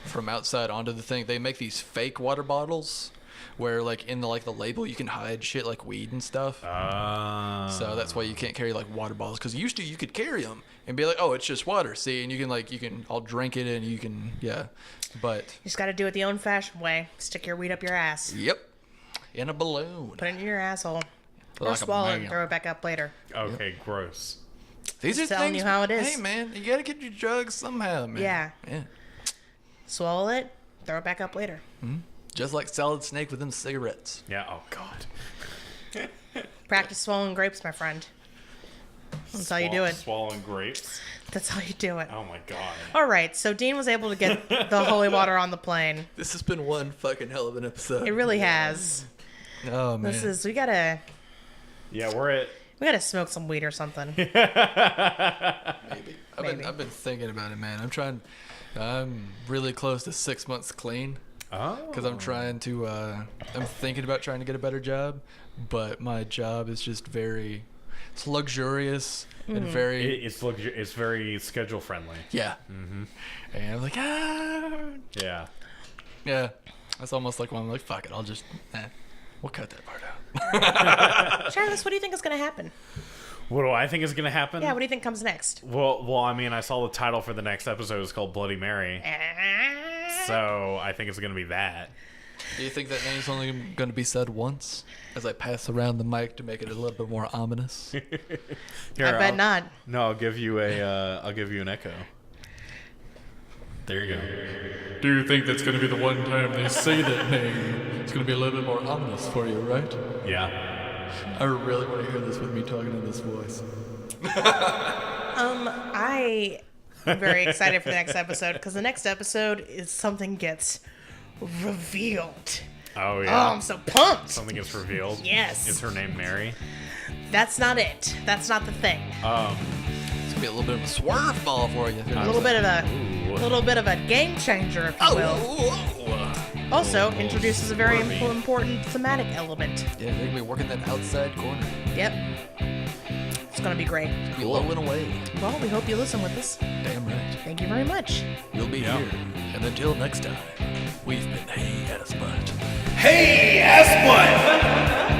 from outside onto the thing, they make these fake water bottles where like in the label you can hide shit like weed and stuff. So that's why you can't carry like water bottles, because used to you could carry them and be like, oh, it's just water, see, and you can I'll drink it and you can but you just got to do it the old-fashioned way. Stick your weed up your ass. yep, in a balloon. Put it in your asshole. Or Like a swallow it and man. throw it back up later. Okay, gross. These are telling things, you how it is. Hey man, you gotta get your drugs somehow, man. Yeah. Yeah. Swallow it, throw it back up later. Just like Solid Snake with them cigarettes. Yeah, oh god. Practice swallowing grapes, my friend. That's how you do it. Swallowing grapes. That's how you do it. Oh my god. All right, so Dean was able to get the holy water on the plane. This has been one fucking hell of an episode. It really has. Oh man. We gotta Yeah, we gotta smoke some weed or something. Maybe. Maybe. I've been thinking about it, man. I'm really close to 6 months clean. Because I'm thinking about trying to get a better job, but my job is just it's luxurious and very, it's very schedule friendly. yeah. And I'm like, Yeah. yeah. That's almost like when I'm like, fuck it, we'll cut that part out. Travis, what do you think is gonna happen? What do I think is gonna happen? Yeah, what do you think comes next? Well, I mean, I saw the title for the next episode is called Bloody Mary, so I think it's gonna be that. Do you think that name's only going to be said once as I pass around the mic to make it a little bit more ominous? Here, I bet not. No, I'll give you an echo. There you go. Do you think that's going to be the one time they say that name? It's going to be a little bit more ominous for you, right? Yeah. I really want to hear this with me talking in this voice. I am very excited for the next episode because the next episode is something gets revealed. Oh Oh, yeah. I'm so pumped. Something gets revealed. Yes. Is her name Mary? That's not it. That's not the thing. It's going to be a little bit of a swerve ball for you. A little bit of a game changer, if you will. Also introduces a very important thematic element. Yeah, they're going to be working that outside corner. Yep. It's gonna be great. Be blowing away. Well, we hope you listen with us. Damn right. Thank you very much. You'll be here. And until next time, we've been Hey Assbutt. Hey, Assbutt!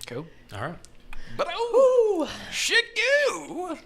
Cool. All right. But oh, shit, you.